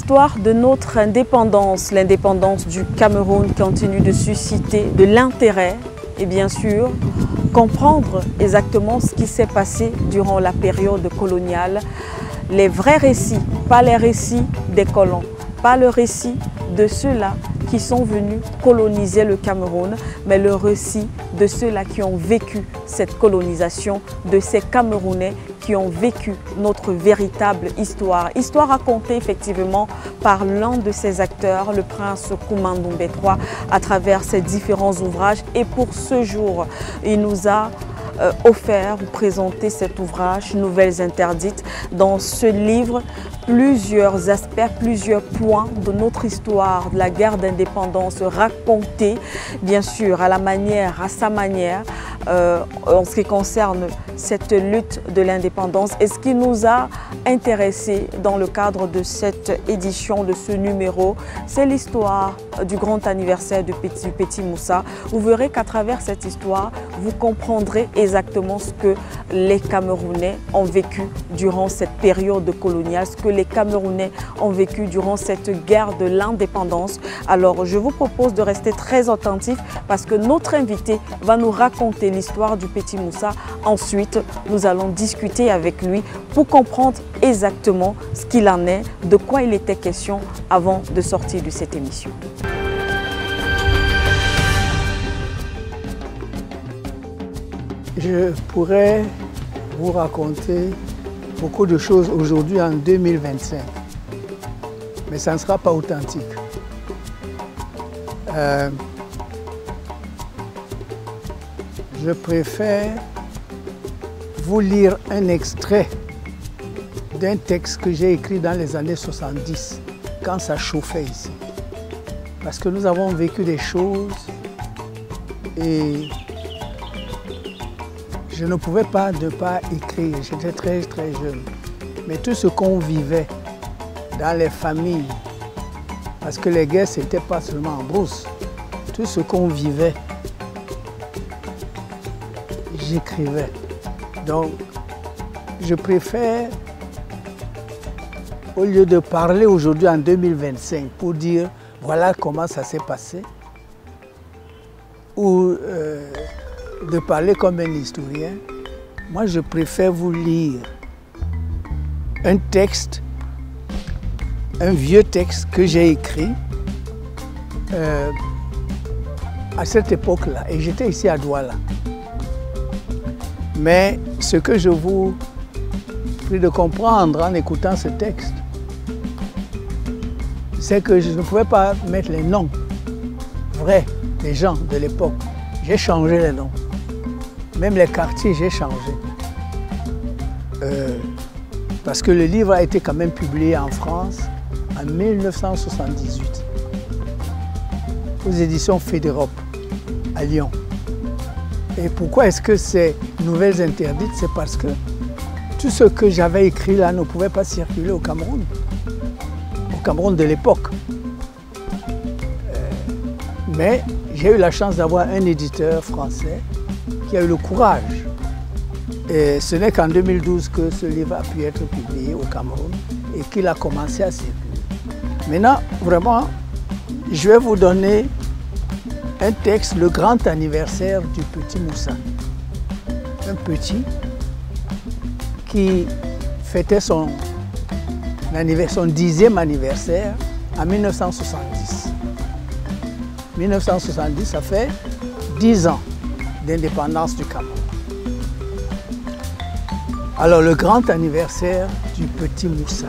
L'histoire de notre indépendance, l'indépendance du Cameroun continue de susciter de l'intérêt et bien sûr comprendre exactement ce qui s'est passé durant la période coloniale. Les vrais récits, pas les récits des colons, pas le récit de ceux-là qui sont venus coloniser le Cameroun, mais le récit de ceux-là qui ont vécu cette colonisation, de ces Camerounais qui ont vécu notre véritable histoire. Histoire racontée effectivement par l'un de ses acteurs, le prince Kouma Ndombé III, à travers ses différents ouvrages. Et pour ce jour, il nous a offert ou présenté cet ouvrage, Nouvelles interdites. Dans ce livre, plusieurs aspects, plusieurs points de notre histoire, de la guerre d'indépendance racontés, bien sûr, à la manière, à sa manière, en ce qui concerne cette lutte de l'indépendance. Et ce qui nous a intéressé dans le cadre de cette édition, de ce numéro, c'est l'histoire du grand anniversaire du Petit Moussa. Vous verrez qu'à travers cette histoire, vous comprendrez exactement ce que les Camerounais ont vécu durant cette période coloniale, ce que les Camerounais ont vécu durant cette guerre de l'indépendance. Alors, je vous propose de rester très attentifs parce que notre invité va nous raconter l'histoire du Petit Moussa. Ensuite, nous allons discuter avec lui pour comprendre exactement ce qu'il en est, de quoi il était question avant de sortir de cette émission. Je pourrais vous raconter beaucoup de choses aujourd'hui en 2025, mais ça ne sera pas authentique. Je préfère vous lire un extrait d'un texte que j'ai écrit dans les années 70, quand ça chauffait ici. Parce que nous avons vécu des choses et je ne pouvais pas ne pas écrire, j'étais très jeune. Mais tout ce qu'on vivait dans les familles, parce que les guerres, ce n'était pas seulement en brousse, tout ce qu'on vivait, j'écrivais. Donc, je préfère, au lieu de parler aujourd'hui en 2025 pour dire voilà comment ça s'est passé, ou de parler comme un historien, moi je préfère vous lire un texte, un vieux texte que j'ai écrit à cette époque-là, et j'étais ici à Douala. Mais ce que je vous prie de comprendre en écoutant ce texte, c'est que je ne pouvais pas mettre les noms vrais des gens de l'époque. J'ai changé les noms. Même les quartiers, j'ai changé. Parce que le livre a été quand même publié en France en 1978 aux éditions Fédérope à Lyon. Et pourquoi est-ce que c'est Nouvelles interdites? C'est parce que tout ce que j'avais écrit là ne pouvait pas circuler au Cameroun de l'époque. Mais j'ai eu la chance d'avoir un éditeur français qui a eu le courage. Et ce n'est qu'en 2012 que ce livre a pu être publié au Cameroun et qu'il a commencé à circuler. Maintenant, vraiment, je vais vous donner un texte, le grand anniversaire du Petit Moussa. Un petit qui fêtait son 10e anniversaire en 1970. 1970, ça fait 10 ans d'indépendance du Cameroun. Alors, le grand anniversaire du Petit Moussa.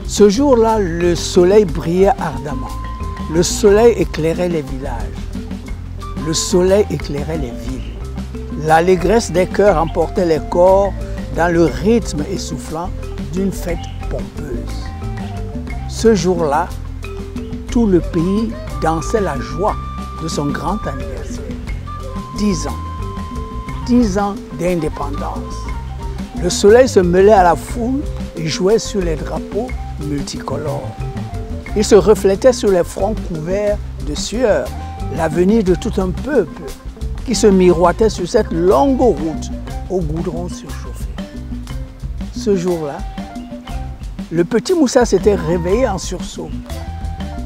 Ce jour-là, le soleil brillait ardemment. Le soleil éclairait les villages. Le soleil éclairait les villes. L'allégresse des cœurs emportait les corps dans le rythme essoufflant d'une fête pompeuse. Ce jour-là, tout le pays dansait la joie de son grand anniversaire. 10 ans. 10 ans d'indépendance. Le soleil se mêlait à la foule et jouait sur les drapeaux multicolores. Il se reflétait sur les fronts couverts de sueur, l'avenir de tout un peuple qui se miroitait sur cette longue route au goudron surchauffé. Ce jour-là, Le petit Moussa s'était réveillé en sursaut.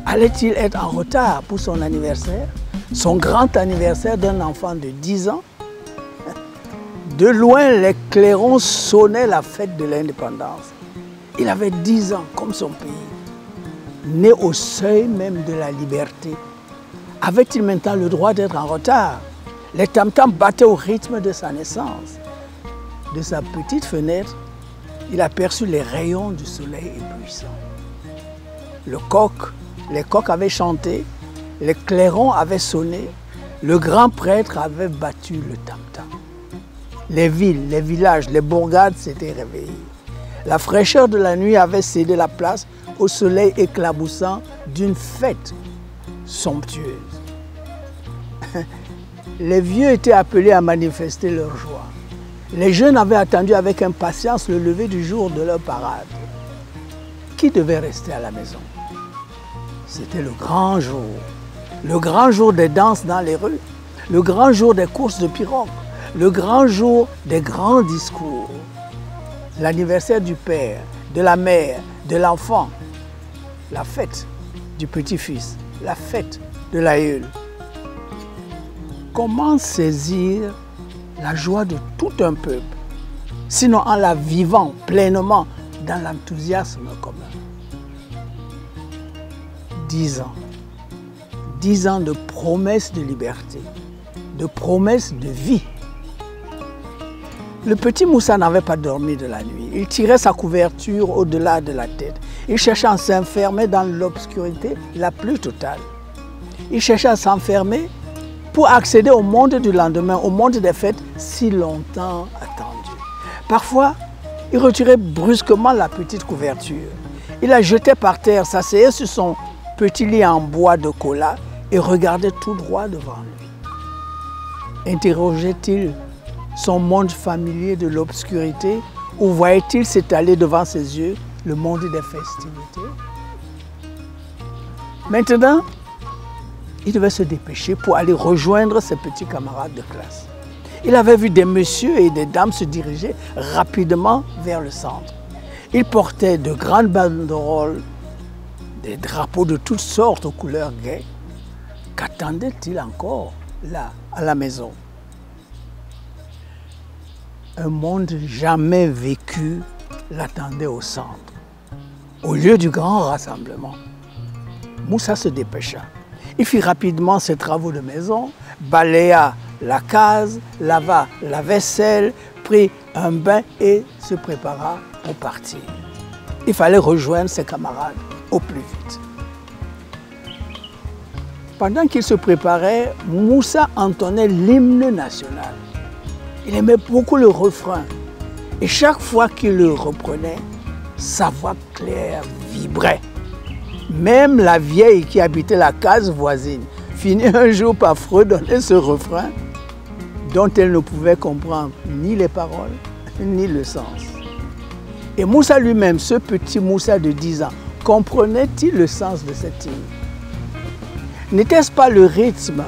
Allait-il être en retard pour son anniversaire, son grand anniversaire d'un enfant de 10 ans? De loin, les clairons sonnaient la fête de l'indépendance. Il avait 10 ans, comme son pays, né au seuil même de la liberté. Avait-il maintenant le droit d'être en retard? Les tam-tams battaient au rythme de sa naissance. De sa petite fenêtre, il aperçut les rayons du soleil éblouissant. Les coqs avaient chanté, les clairons avaient sonné, le grand prêtre avait battu le tam-tam. Les villes, les villages, les bourgades s'étaient réveillés. La fraîcheur de la nuit avait cédé la place au soleil éclaboussant d'une fête somptueuse. Les vieux étaient appelés à manifester leur joie. Les jeunes avaient attendu avec impatience le lever du jour de leur parade. Qui devait rester à la maison? C'était le grand jour des danses dans les rues, le grand jour des courses de pirogues, le grand jour des grands discours. L'anniversaire du père, de la mère, de l'enfant, la fête du petit-fils, la fête de l'aïeul. Comment saisir la joie de tout un peuple, sinon en la vivant pleinement dans l'enthousiasme commun? 10 ans. 10 ans de promesses de liberté, de promesses de vie. Le petit Moussa n'avait pas dormi de la nuit. Il tirait sa couverture au-delà de la tête. Il cherchait à s'enfermer dans l'obscurité la plus totale. Il cherchait à s'enfermer pour accéder au monde du lendemain, au monde des fêtes si longtemps attendu. Parfois, il retirait brusquement la petite couverture. Il la jetait par terre, s'asseyait sur son petit lit en bois de cola et regardait tout droit devant lui. Interrogeait-il son monde familier de l'obscurité ou voyait-il s'étaler devant ses yeux le monde des festivités? Maintenant, il devait se dépêcher pour aller rejoindre ses petits camarades de classe. Il avait vu des messieurs et des dames se diriger rapidement vers le centre. Ils portaient de grandes banderoles, des drapeaux de toutes sortes aux couleurs gaies. Qu'attendait-il encore là, à la maison? Un monde jamais vécu l'attendait au centre, au lieu du grand rassemblement. Moussa se dépêcha. Il fit rapidement ses travaux de maison, balaya la case, lava la vaisselle, prit un bain et se prépara pour partir. Il fallait rejoindre ses camarades au plus vite. Pendant qu'il se préparait, Moussa entonnait l'hymne national. Il aimait beaucoup le refrain et chaque fois qu'il le reprenait, sa voix claire vibrait. Même la vieille qui habitait la case voisine finit un jour par fredonner ce refrain dont elle ne pouvait comprendre ni les paroles ni le sens. Et Moussa lui-même, ce petit Moussa de 10 ans, comprenait-il le sens de cette hymne? N'était-ce pas le rythme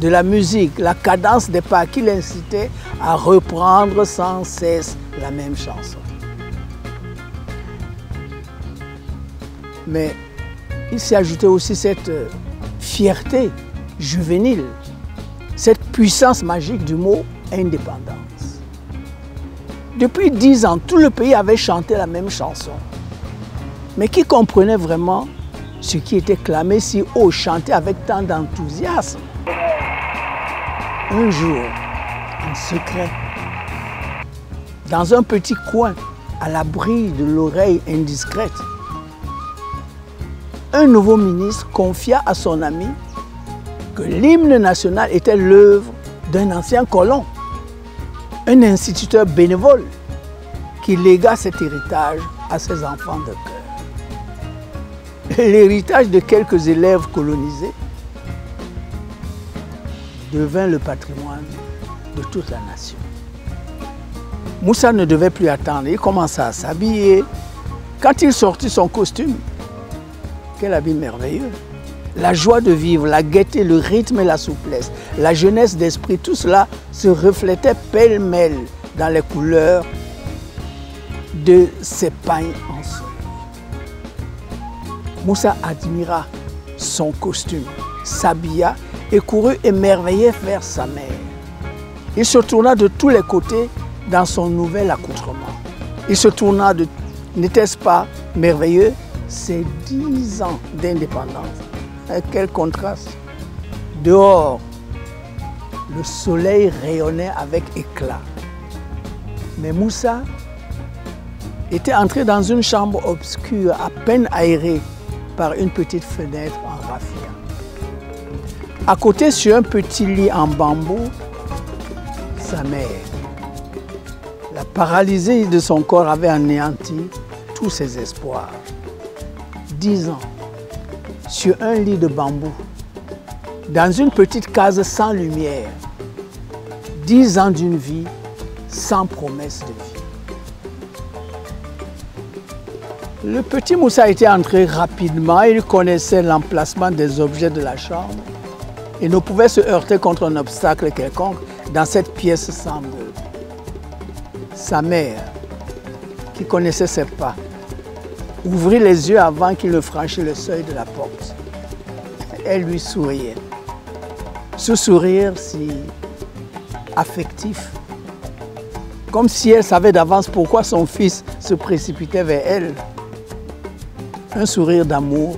de la musique, la cadence des pas qui l'incitait à reprendre sans cesse la même chanson? Mais il s'y ajoutait aussi cette fierté juvénile, cette puissance magique du mot indépendance. Depuis 10 ans, tout le pays avait chanté la même chanson. Mais qui comprenait vraiment ce qui était clamé si haut, chanté avec tant d'enthousiasme? Un jour, en secret, dans un petit coin, à l'abri de l'oreille indiscrète, un nouveau ministre confia à son ami que l'hymne national était l'œuvre d'un ancien colon, un instituteur bénévole qui légua cet héritage à ses enfants de cœur. L'héritage de quelques élèves colonisés devint le patrimoine de toute la nation. Moussa ne devait plus attendre, il commença à s'habiller. Quand il sortit son costume, quel habit merveilleux! La joie de vivre, la gaieté, le rythme et la souplesse, la jeunesse d'esprit, tout cela se reflétait pêle-mêle dans les couleurs de ses pagnes en soie. Moussa admira son costume, s'habilla et courut émerveillé vers sa mère. Il se tourna de tous les côtés dans son nouvel accoutrement. Il se tourna de... N'était-ce pas merveilleux? Ces 10 ans d'indépendance. Quel contraste! Dehors, le soleil rayonnait avec éclat. Mais Moussa était entré dans une chambre obscure, à peine aérée par une petite fenêtre en raffia. À côté, sur un petit lit en bambou, sa mère. La paralysie de son corps avait anéanti tous ses espoirs. 10 ans, sur un lit de bambou, dans une petite case sans lumière. 10 ans d'une vie sans promesse de vie. Le petit Moussa était entré rapidement, il connaissait l'emplacement des objets de la chambre et ne pouvait se heurter contre un obstacle quelconque dans cette pièce sans bleu. Sa mère, qui connaissait ses pas, ouvrit les yeux avant qu'il ne franchisse le seuil de la porte. Elle lui souriait. Ce sourire si affectif, comme si elle savait d'avance pourquoi son fils se précipitait vers elle. Un sourire d'amour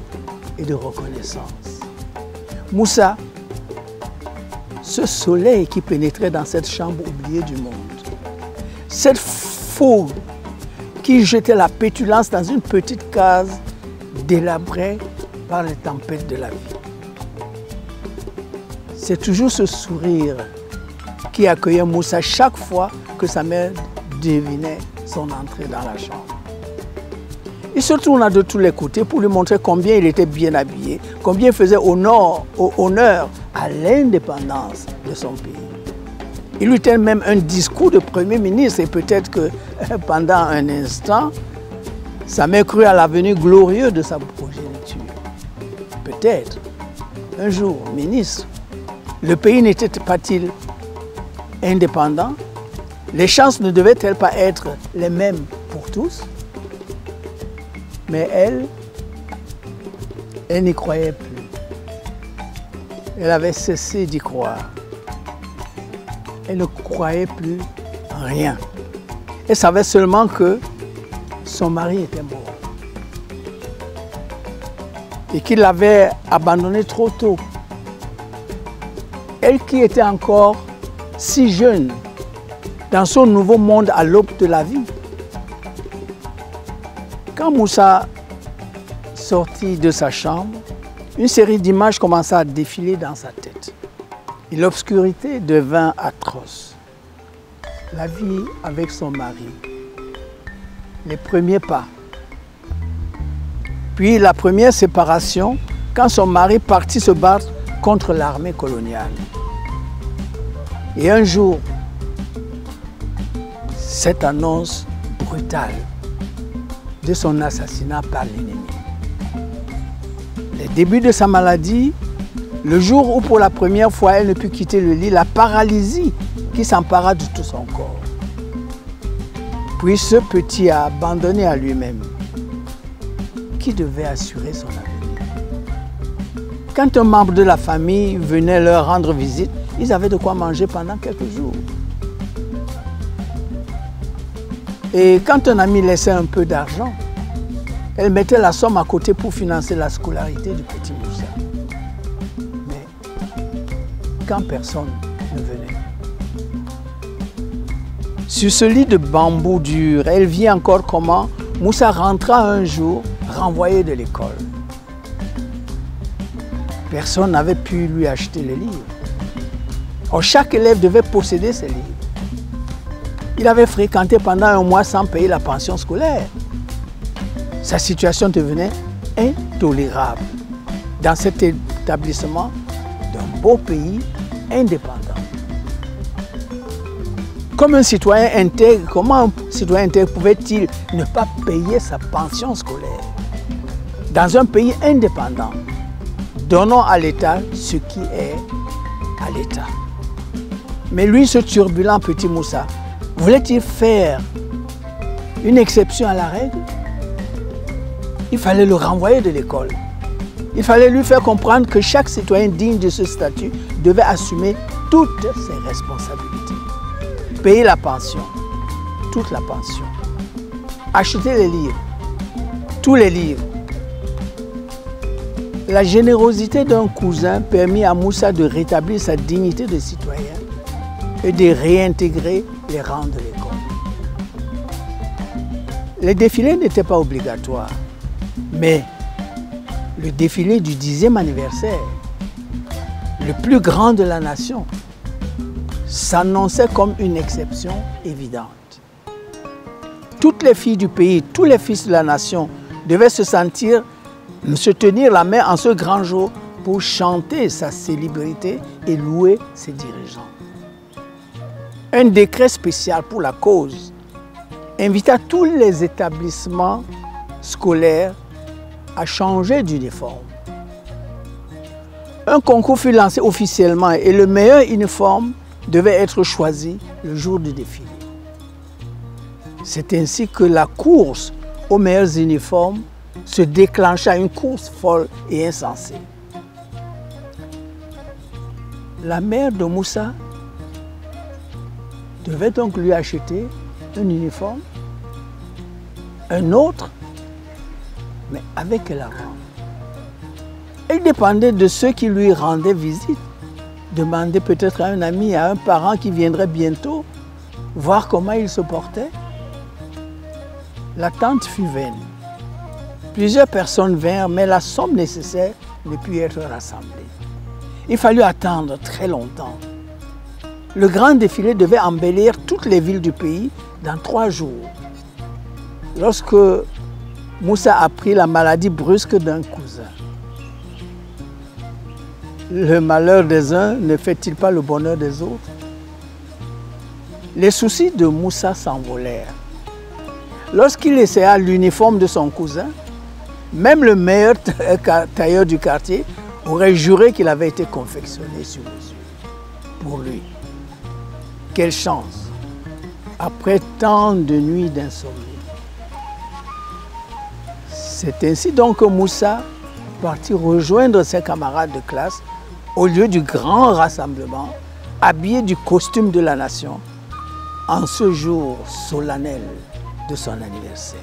et de reconnaissance. Moussa, ce soleil qui pénétrait dans cette chambre oubliée du monde, cette foule qui jetait la pétulance dans une petite case délabrée par les tempêtes de la vie. C'est toujours ce sourire qui accueillait Moussa chaque fois que sa mère devinait son entrée dans la chambre. Il se tourna de tous les côtés pour lui montrer combien il était bien habillé, combien il faisait honneur à l'indépendance de son pays. Il lui tint même un discours de Premier ministre et peut-être que pendant un instant, sa mère crut à l'avenir glorieux de sa progéniture. Peut-être, un jour, ministre, le pays n'était pas-il indépendant? Les chances ne devaient-elles pas être les mêmes pour tous? Mais elle n'y croyait plus. Elle avait cessé d'y croire. Elle ne croyait plus en rien. Elle savait seulement que son mari était mort. Et qu'il l'avait abandonnée trop tôt. Elle qui était encore si jeune dans son nouveau monde à l'aube de la vie. Quand Moussa sortit de sa chambre, une série d'images commença à défiler dans sa tête. Et l'obscurité devint atroce. La vie avec son mari, les premiers pas, puis la première séparation quand son mari partit se battre contre l'armée coloniale. Et un jour, cette annonce brutale de son assassinat par l'ennemi. Les débuts de sa maladie, le jour où pour la première fois elle ne put quitter le lit, la paralysie qui s'empara de tout son corps. Puis ce petit a abandonné à lui-même. Qui devait assurer son avenir? Quand un membre de la famille venait leur rendre visite, ils avaient de quoi manger pendant quelques jours. Et quand un ami laissait un peu d'argent, elle mettait la somme à côté pour financer la scolarité du petit Moussa. Mais quand personne ne venait. Sur ce lit de bambou dur, elle vit encore comment Moussa rentra un jour renvoyé de l'école. Personne n'avait pu lui acheter les livres. Or, chaque élève devait posséder ses livres. Il avait fréquenté pendant un mois sans payer la pension scolaire. Sa situation devenait intolérable dans cet établissement d'un beau pays indépendant. Comme un citoyen intègre, comment un citoyen intègre pouvait-il ne pas payer sa pension scolaire? Dans un pays indépendant, donnons à l'État ce qui est à l'État. Mais lui, ce turbulent petit Moussa, voulait-il faire une exception à la règle? il fallait le renvoyer de l'école. Il fallait lui faire comprendre que chaque citoyen digne de ce statut devait assumer toutes ses responsabilités. Payer la pension, toute la pension. Acheter les livres, tous les livres. La générosité d'un cousin permit à Moussa de rétablir sa dignité de citoyen et de réintégrer les rangs de l'école. Les défilés n'étaient pas obligatoires, mais le défilé du 10e anniversaire, le plus grand de la nation, s'annonçait comme une exception évidente. Toutes les filles du pays, tous les fils de la nation devaient se tenir la main en ce grand jour pour chanter sa célébrité et louer ses dirigeants. Un décret spécial pour la cause invita tous les établissements scolaires à changer d'uniforme. Un concours fut lancé officiellement et le meilleur uniforme devait être choisi le jour du défilé. C'est ainsi que la course aux meilleurs uniformes se déclencha, une course folle et insensée. La mère de Moussa devait donc lui acheter un uniforme, un autre, mais avec quel argent? Il dépendait de ceux qui lui rendaient visite. Demandait peut-être à un ami, à un parent qui viendrait bientôt, voir comment il se portait. L'attente fut vaine. Plusieurs personnes vinrent, mais la somme nécessaire ne put être rassemblée. Il fallut attendre très longtemps. Le grand défilé devait embellir toutes les villes du pays dans 3 jours. Lorsque Moussa apprit la maladie brusque d'un cousin, le malheur des uns ne fait-il pas le bonheur des autres? Les soucis de Moussa s'envolèrent. Lorsqu'il essaya l'uniforme de son cousin, même le meilleur tailleur du quartier aurait juré qu'il avait été confectionné sur mesure pour lui. Quelle chance, après tant de nuits d'insomnie. C'est ainsi donc que Moussa partit rejoindre ses camarades de classe au lieu du grand rassemblement, habillé du costume de la nation, en ce jour solennel de son anniversaire.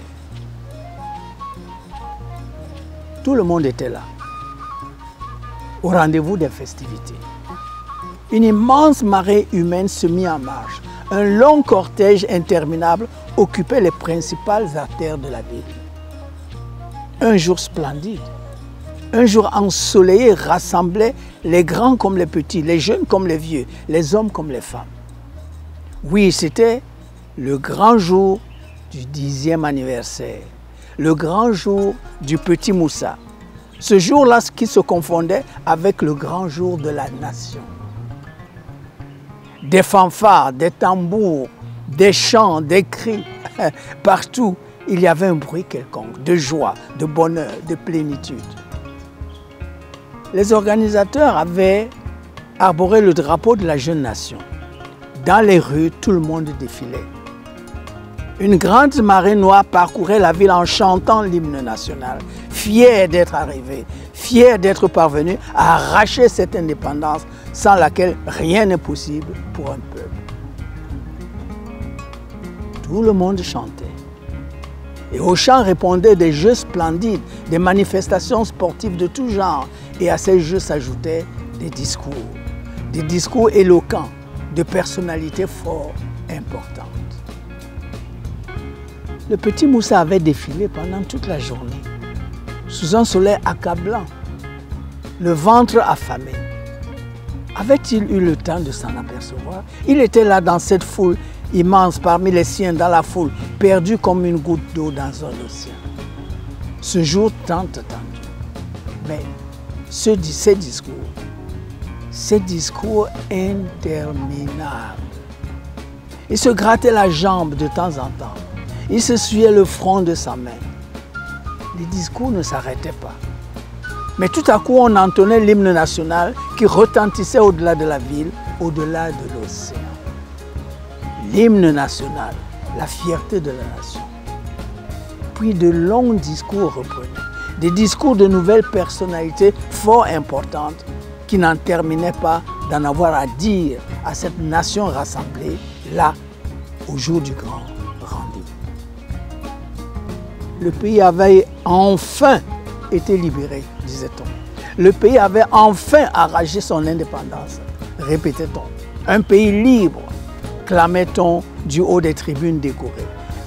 Tout le monde était là, au rendez-vous des festivités. Une immense marée humaine se mit en marche. Un long cortège interminable occupait les principales artères de la ville. Un jour splendide, un jour ensoleillé rassemblait les grands comme les petits, les jeunes comme les vieux, les hommes comme les femmes. Oui, c'était le grand jour du 10e anniversaire, le grand jour du petit Moussa. Ce jour-là qui se confondait avec le grand jour de la nation. Des fanfares, des tambours, des chants, des cris, partout, il y avait un bruit quelconque, de joie, de bonheur, de plénitude. Les organisateurs avaient arboré le drapeau de la jeune nation. Dans les rues, tout le monde défilait. Une grande marée noire parcourait la ville en chantant l'hymne national, fier d'être arrivé, fier d'être parvenu à arracher cette indépendance sans laquelle rien n'est possible pour un peuple. Tout le monde chantait. Et aux chants répondaient des jeux splendides, des manifestations sportives de tout genre. Et à ces jeux s'ajoutaient des discours éloquents, de personnalités fort importantes. Le petit Moussa avait défilé pendant toute la journée, sous un soleil accablant, le ventre affamé. Avait-il eu le temps de s'en apercevoir? Il était là dans cette foule immense, parmi les siens, dans la foule, perdu comme une goutte d'eau dans un océan. Ce jour tant attendu. Mais ces discours interminables. Il se grattait la jambe de temps en temps. Il s'essuyait le front de sa main. Les discours ne s'arrêtaient pas. Mais tout à coup, on entonnait l'hymne national qui retentissait au-delà de la ville, au-delà de l'océan. L'hymne national, la fierté de la nation. Puis de longs discours reprenaient. Des discours de nouvelles personnalités fort importantes qui n'en terminaient pas d'en avoir à dire à cette nation rassemblée là, au jour du grand rendez-vous. Le pays avait enfin été libéré, disait-on. Le pays avait enfin arraché son indépendance, répétait-on. Un pays libre, clamait-on du haut des tribunes décorées.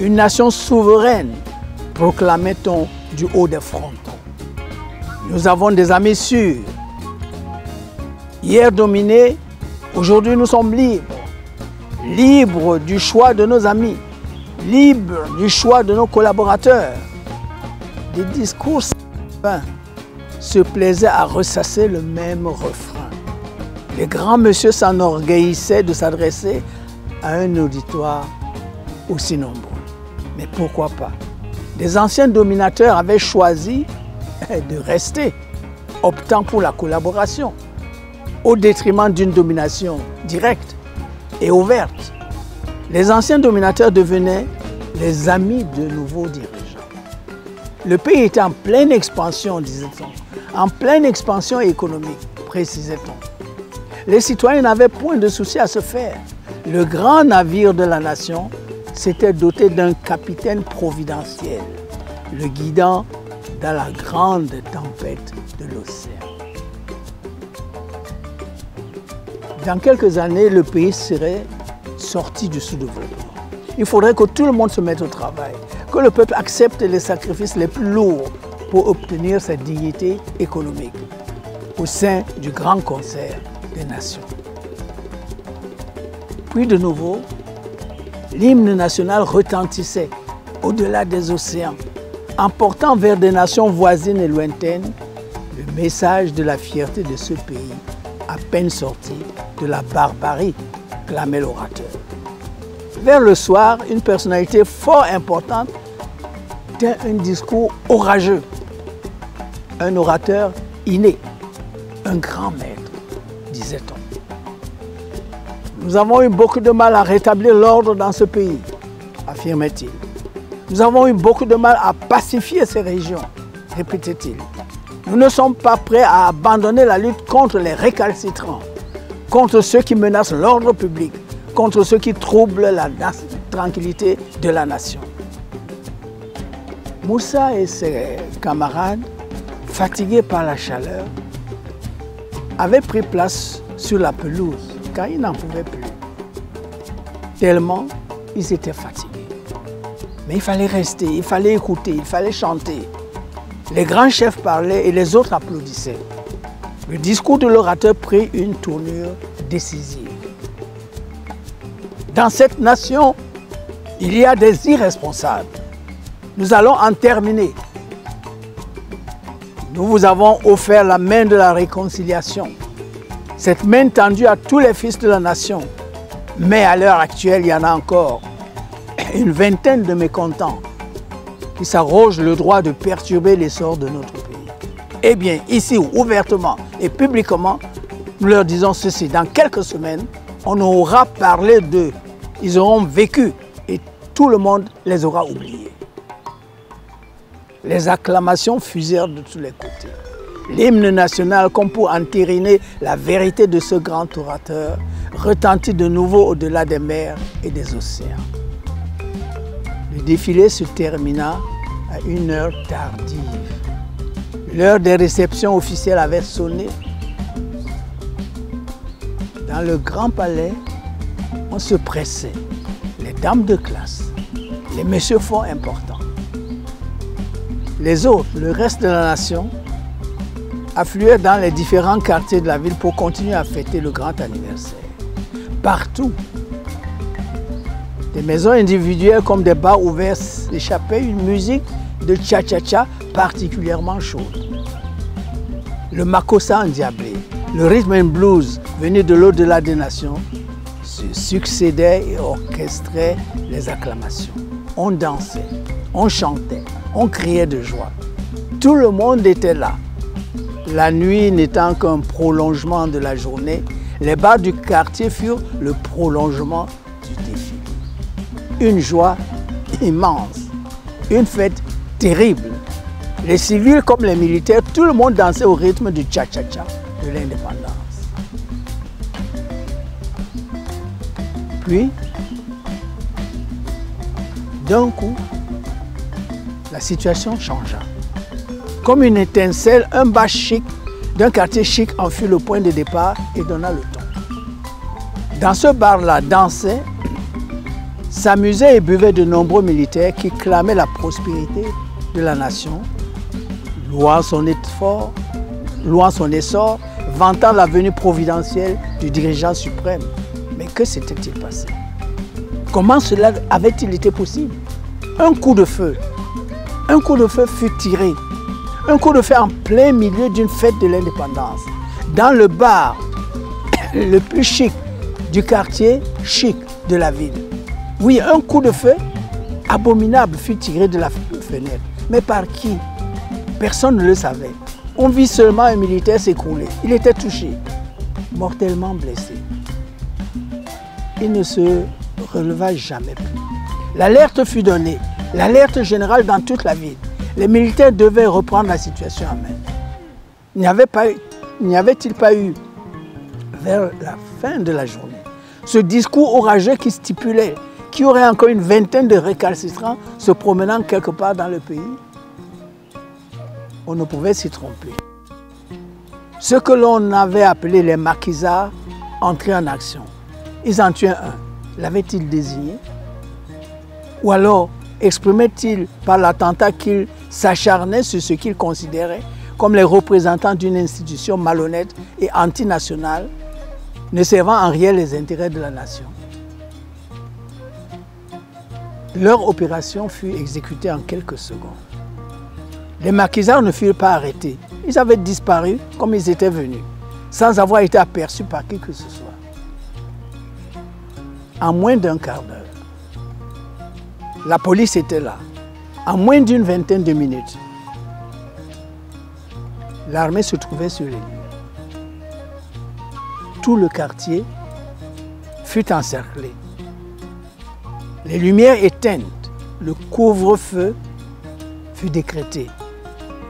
Une nation souveraine, proclamait-on du haut des frontons. Nous avons des amis sûrs. Hier dominés, aujourd'hui nous sommes libres. Libres du choix de nos amis, libres du choix de nos collaborateurs. Des discours sains se plaisaient à ressasser le même refrain. Les grands messieurs s'enorgueillissaient de s'adresser à un auditoire aussi nombreux. Mais pourquoi pas? Des anciens dominateurs avaient choisi de rester, optant pour la collaboration, au détriment d'une domination directe et ouverte. Les anciens dominateurs devenaient les amis de nouveaux dirigeants. Le pays était en pleine expansion, disait-on, en pleine expansion économique, précisait-on. Les citoyens n'avaient point de souci à se faire. Le grand navire de la nation s'était doté d'un capitaine providentiel, le guidant dans la grande tempête de l'océan. Dans quelques années, le pays serait sorti du sous-développement. Il faudrait que tout le monde se mette au travail, que le peuple accepte les sacrifices les plus lourds pour obtenir sa dignité économique au sein du grand concert des nations. Puis de nouveau, l'hymne national retentissait au-delà des océans, emportant vers des nations voisines et lointaines le message de la fierté de ce pays, à peine sorti de la barbarie, clamait l'orateur. Vers le soir, une personnalité fort importante tint un discours orageux, un orateur inné, un grand maître, disait-on. Nous avons eu beaucoup de mal à rétablir l'ordre dans ce pays, affirmait-il. Nous avons eu beaucoup de mal à pacifier ces régions, répétait-il. Nous ne sommes pas prêts à abandonner la lutte contre les récalcitrants, contre ceux qui menacent l'ordre public, contre ceux qui troublent la tranquillité de la nation. Moussa et ses camarades, fatigués par la chaleur, avaient pris place sur la pelouse car ils n'en pouvaient plus. Tellement ils étaient fatigués. Mais il fallait rester, il fallait écouter, il fallait chanter. Les grands chefs parlaient et les autres applaudissaient. Le discours de l'orateur prit une tournure décisive. Dans cette nation, il y a des irresponsables. Nous allons en terminer. Nous vous avons offert la main de la réconciliation. Cette main tendue à tous les fils de la nation. Mais à l'heure actuelle, il y en a encore une vingtaine de mécontents qui s'arrogent le droit de perturber l'essor de notre pays. Eh bien, ici, ouvertement et publiquement, nous leur disons ceci. Dans quelques semaines, on aura parlé d'eux. Ils auront vécu et tout le monde les aura oubliés. Les acclamations fusèrent de tous les côtés. L'hymne national, comme pour entériner la vérité de ce grand orateur, retentit de nouveau au-delà des mers et des océans. Le défilé se termina à une heure tardive. L'heure des réceptions officielles avait sonné. Dans le grand palais, on se pressait. Les dames de classe, les messieurs fort importants. Les autres, le reste de la nation, affluaient dans les différents quartiers de la ville pour continuer à fêter le grand anniversaire. Partout, des maisons individuelles comme des bars ouverts s'échappaient une musique de cha-cha-cha particulièrement chaude. Le makossa endiablé, le rhythm and blues venu de l'au-delà des nations se succédaient et orchestraient les acclamations. On dansait, on chantait, on criait de joie. Tout le monde était là. La nuit n'étant qu'un prolongement de la journée, les bars du quartier furent le prolongement du défilé. Une joie immense, une fête terrible. Les civils comme les militaires, tout le monde dansait au rythme du cha-cha-cha de l'indépendance. Puis, d'un coup, la situation changea. Comme une étincelle, un bar chic d'un quartier chic en fut le point de départ et donna le ton. Dans ce bar-là, dansaient, s'amusaient et buvaient de nombreux militaires qui clamaient la prospérité de la nation, louant son effort, louant son essor, vantant la venue providentielle du dirigeant suprême. Mais que s'était-il passé? Comment cela avait-il été possible? Un coup de feu fut tiré. Un coup de feu en plein milieu d'une fête de l'indépendance. Dans le bar le plus chic du quartier chic de la ville. Oui, un coup de feu abominable fut tiré de la fenêtre. Mais par qui? Personne ne le savait. On vit seulement un militaire s'écrouler. Il était touché, mortellement blessé. Il ne se releva jamais plus. L'alerte fut donnée, l'alerte générale dans toute la ville. Les militaires devaient reprendre la situation en main. N'y avait-il pas eu, vers la fin de la journée, ce discours orageux qui stipulait qu'il y aurait encore une vingtaine de récalcitrants se promenant quelque part dans le pays? On ne pouvait s'y tromper. Ce que l'on avait appelé les maquisards entraient en action. Ils en tuaient un. L'avaient-ils désigné? Ou alors exprimaient-ils par l'attentat qu'ils s'acharnaient sur ce qu'ils considéraient comme les représentants d'une institution malhonnête et antinationale, ne servant en rien les intérêts de la nation? Leur opération fut exécutée en quelques secondes. Les maquisards ne furent pas arrêtés. Ils avaient disparu comme ils étaient venus, sans avoir été aperçus par qui que ce soit. En moins d'un quart d'heure, la police était là. En moins d'une vingtaine de minutes, l'armée se trouvait sur les lieux. Tout le quartier fut encerclé. Les lumières éteintes, le couvre-feu fut décrété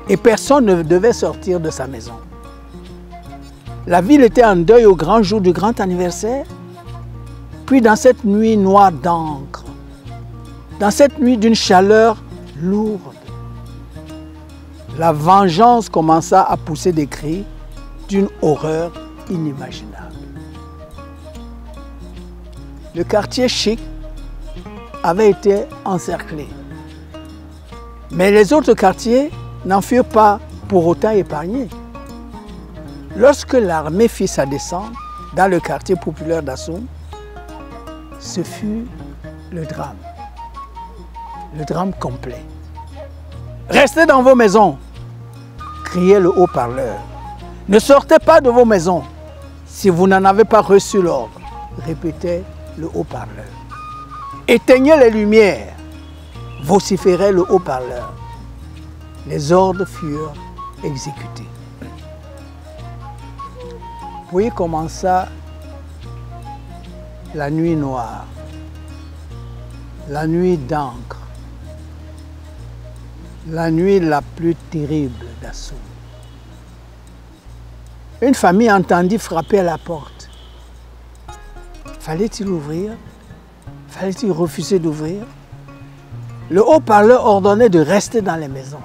et personne ne devait sortir de sa maison. La ville était en deuil au grand jour du grand anniversaire. Puis dans cette nuit noire d'encre, dans cette nuit d'une chaleur lourde, la vengeance commença à pousser des cris d'une horreur inimaginable. Le quartier chic avait été encerclé. Mais les autres quartiers n'en furent pas pour autant épargnés. Lorsque l'armée fit sa descente dans le quartier populaire d'Assoum, ce fut le drame complet. « Restez dans vos maisons !» criait le haut-parleur. « Ne sortez pas de vos maisons si vous n'en avez pas reçu l'ordre !» répétait le haut-parleur. « Éteignez les lumières !» vociférait le haut-parleur. Les ordres furent exécutés. Puis commença la nuit noire, la nuit d'encre, la nuit la plus terrible d'Assoum. Une famille entendit frapper à la porte. Fallait-il ouvrir? Fallait-il refuser d'ouvrir? Le haut-parleur ordonnait de rester dans les maisons.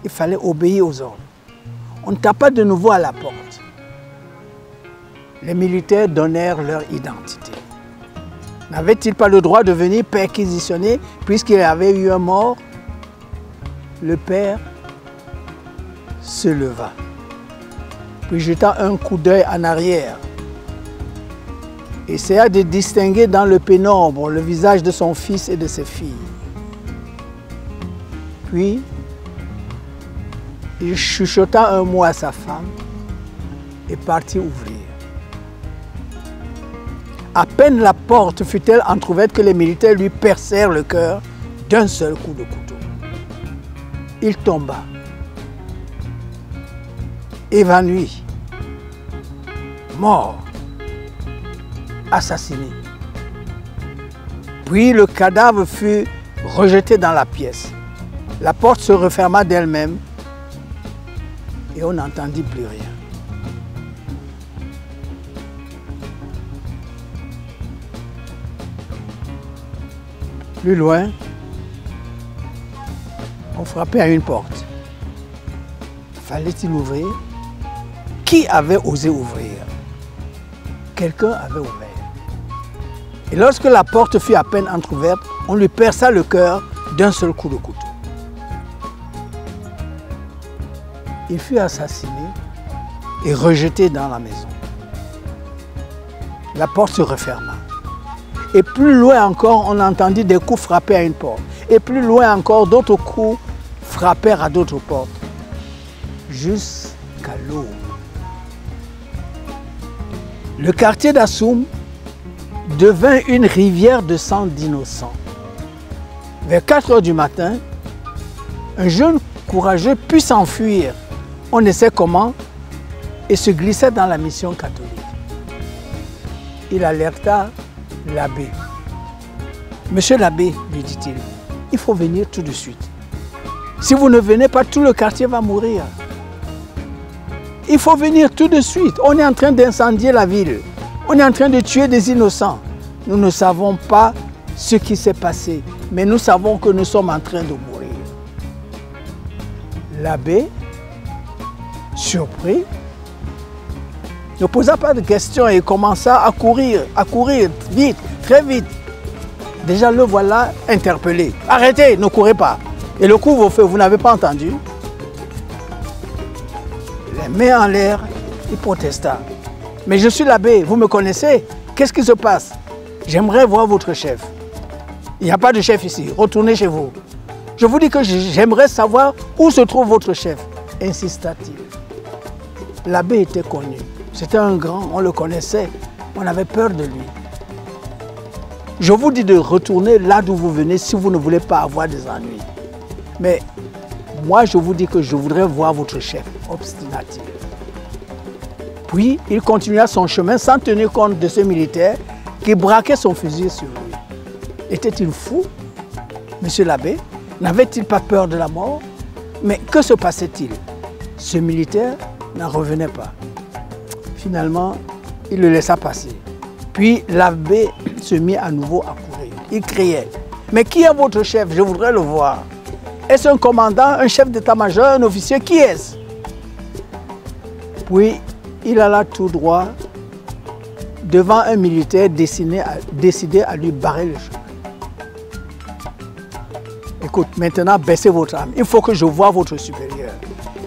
Il fallait obéir aux ordres. On tapa de nouveau à la porte. Les militaires donnèrent leur identité. N'avait-il pas le droit de venir perquisitionner puisqu'il y avait eu un mort? Le père se leva, puis jeta un coup d'œil en arrière, essaya de distinguer dans le pénombre le visage de son fils et de ses filles. Puis, il chuchota un mot à sa femme et partit ouvrir. À peine la porte fut-elle entrouverte que les militaires lui percèrent le cœur d'un seul coup de couteau. Il tomba, évanoui, mort, assassiné. Puis le cadavre fut rejeté dans la pièce. La porte se referma d'elle-même et on n'entendit plus rien. Plus loin, on frappait à une porte. Fallait-il ouvrir? Qui avait osé ouvrir? Quelqu'un avait ouvert. Et lorsque la porte fut à peine entrouverte, on lui perça le cœur d'un seul coup de couteau. Il fut assassiné et rejeté dans la maison. La porte se referma. Et plus loin encore, on entendit des coups frapper à une porte. Et plus loin encore, d'autres coups frappèrent à d'autres portes. Jusqu'à l'aube. Le quartier d'Assoum devint une rivière de sang d'innocents. Vers 4 heures du matin, un jeune courageux put s'enfuir, on ne sait comment, et se glissait dans la mission catholique. Il alerta l'abbé. « Monsieur l'abbé, lui dit-il, il faut venir tout de suite. Si vous ne venez pas, tout le quartier va mourir. Il faut venir tout de suite. On est en train d'incendier la ville. On est en train de tuer des innocents. Nous ne savons pas ce qui s'est passé, mais nous savons que nous sommes en train de mourir. » L'abbé, surpris, ne posa pas de questions et commença à courir vite, très vite. Déjà le voilà interpellé. « Arrêtez, ne courez pas. Et le couvre-feu, vous n'avez pas entendu ?» Les mains en l'air, il protesta. « Mais je suis l'abbé, vous me connaissez? Qu'est-ce qui se passe? J'aimerais voir votre chef. » « Il n'y a pas de chef ici, retournez chez vous. Je vous dis que j'aimerais savoir où se trouve votre chef, insista-t-il. L'abbé était connu. C'était un grand, on le connaissait, on avait peur de lui. Je vous dis de retourner là d'où vous venez si vous ne voulez pas avoir des ennuis. Mais moi, je vous dis que je voudrais voir votre chef, obstina-t-il. Puis, il continua son chemin sans tenir compte de ce militaire qui braquait son fusil sur lui. Était-il fou, monsieur l'abbé? N'avait-il pas peur de la mort? Mais que se passait-il? Ce militaire n'en revenait pas. Finalement, il le laissa passer. Puis l'abbé se mit à nouveau à courir. Il criait: « Mais qui est votre chef? Je voudrais le voir. Est-ce un commandant, un chef d'état-major, un officier? Qui est-ce » Puis il alla tout droit devant un militaire décidé à lui barrer le chemin. « Écoute, maintenant baissez votre âme. Il faut que je voie votre supérieur.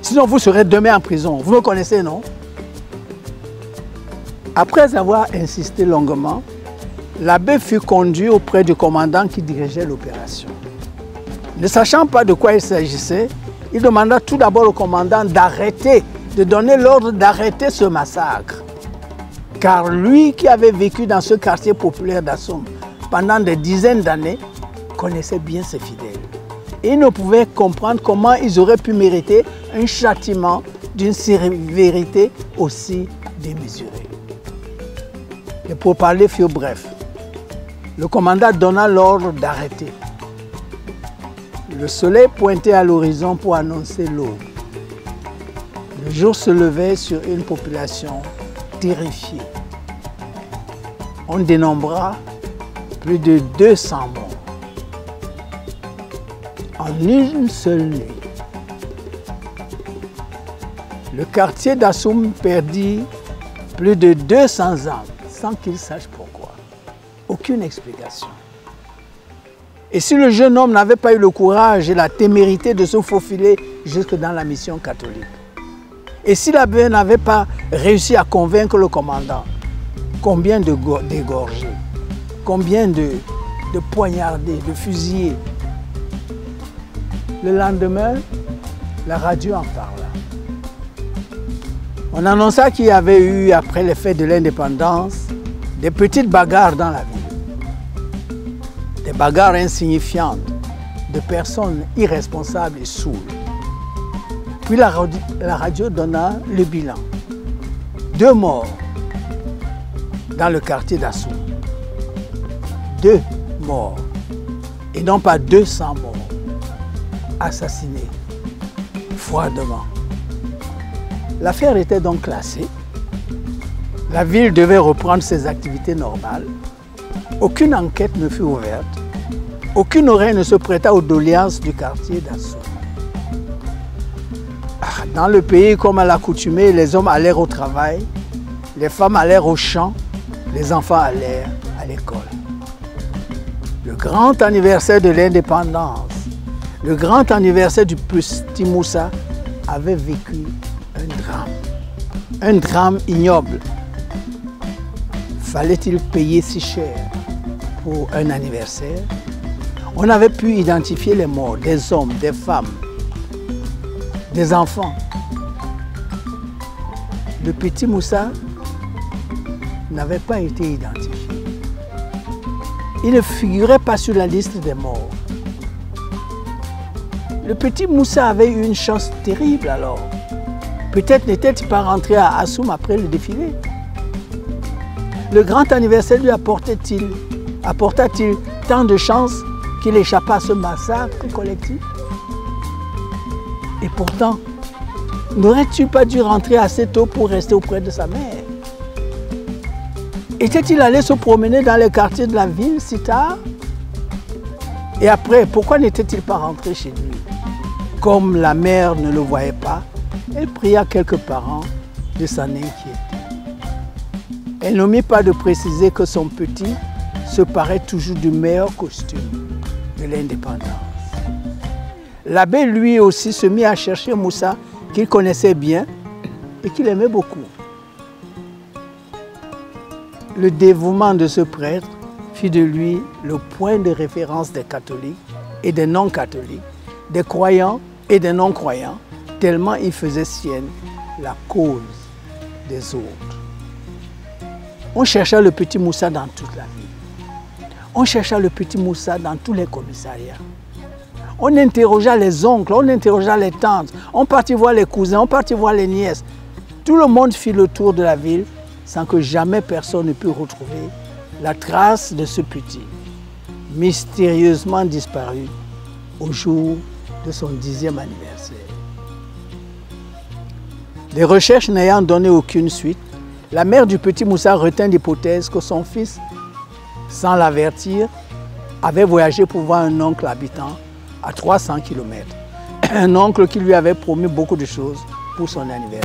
Sinon vous serez demain en prison. Vous me connaissez, non ?» Après avoir insisté longuement, l'abbé fut conduit auprès du commandant qui dirigeait l'opération. Ne sachant pas de quoi il s'agissait, il demanda tout d'abord au commandant d'arrêter, de donner l'ordre d'arrêter ce massacre. Car lui qui avait vécu dans ce quartier populaire d'Assoum pendant des dizaines d'années, connaissait bien ses fidèles. Et il ne pouvait comprendre comment ils auraient pu mériter un châtiment d'une sévérité aussi démesurée. Les pourparlers furent brefs. Le commandant donna l'ordre d'arrêter. Le soleil pointait à l'horizon pour annoncer l'aube. Le jour se levait sur une population terrifiée. On dénombra plus de 200 morts. En une seule nuit, le quartier d'Assoum perdit plus de 200 âmes sans qu'il sache pourquoi. Aucune explication. Et si le jeune homme n'avait pas eu le courage et la témérité de se faufiler jusque dans la mission catholique, et si l'abbé n'avait pas réussi à convaincre le commandant, combien de dégorgés, combien de poignardés, de fusillés. Le lendemain, la radio en parla. On annonça qu'il y avait eu, après les fêtes de l'indépendance, des petites bagarres dans la ville. Des bagarres insignifiantes de personnes irresponsables et saoules. Puis la radio donna le bilan. 2 morts dans le quartier d'Assoum. 2 morts et non pas 200 morts. assassiné froidement. L'affaire était donc classée. La ville devait reprendre ses activités normales. Aucune enquête ne fut ouverte. Aucune oreille ne se prêta aux doléances du quartier d'Assoum. Dans le pays, comme à l'accoutumée, les hommes allèrent au travail, les femmes allèrent au champ, les enfants allèrent à l'école. Le grand anniversaire de l'indépendance, le grand anniversaire du petit Moussa avait vécu un drame ignoble. Fallait-il payer si cher pour un anniversaire? On avait pu identifier les morts, des hommes, des femmes, des enfants. Le petit Moussa n'avait pas été identifié. Il ne figurait pas sur la liste des morts. Le petit Moussa avait eu une chance terrible alors. Peut-être n'était-il pas rentré à Assoum après le défilé. Le grand anniversaire lui apporta-t-il tant de chance qu'il échappa à ce massacre collectif? Et pourtant, n'aurait-il pas dû rentrer assez tôt pour rester auprès de sa mère? Était-il allé se promener dans les quartiers de la ville si tard? Et après, pourquoi n'était-il pas rentré chez lui? Comme la mère ne le voyait pas, elle pria quelques parents de s'en inquiéter. Elle n'omit pas de préciser que son petit se parait toujours du meilleur costume de l'indépendance. L'abbé lui aussi se mit à chercher Moussa, qu'il connaissait bien et qu'il aimait beaucoup. Le dévouement de ce prêtre fit de lui le point de référence des catholiques et des non-catholiques, des croyants et des non-croyants, tellement il faisait sienne la cause des autres. On chercha le petit Moussa dans toute la ville. On chercha le petit Moussa dans tous les commissariats. On interrogea les oncles, on interrogea les tantes, on partit voir les cousins, on partit voir les nièces. Tout le monde fit le tour de la ville sans que jamais personne ne put retrouver la trace de ce petit, mystérieusement disparu au jour de son 10e anniversaire. Les recherches n'ayant donné aucune suite, la mère du petit Moussa retint l'hypothèse que son fils, sans l'avertir, avait voyagé pour voir un oncle habitant à 300 km. Un oncle qui lui avait promis beaucoup de choses pour son anniversaire.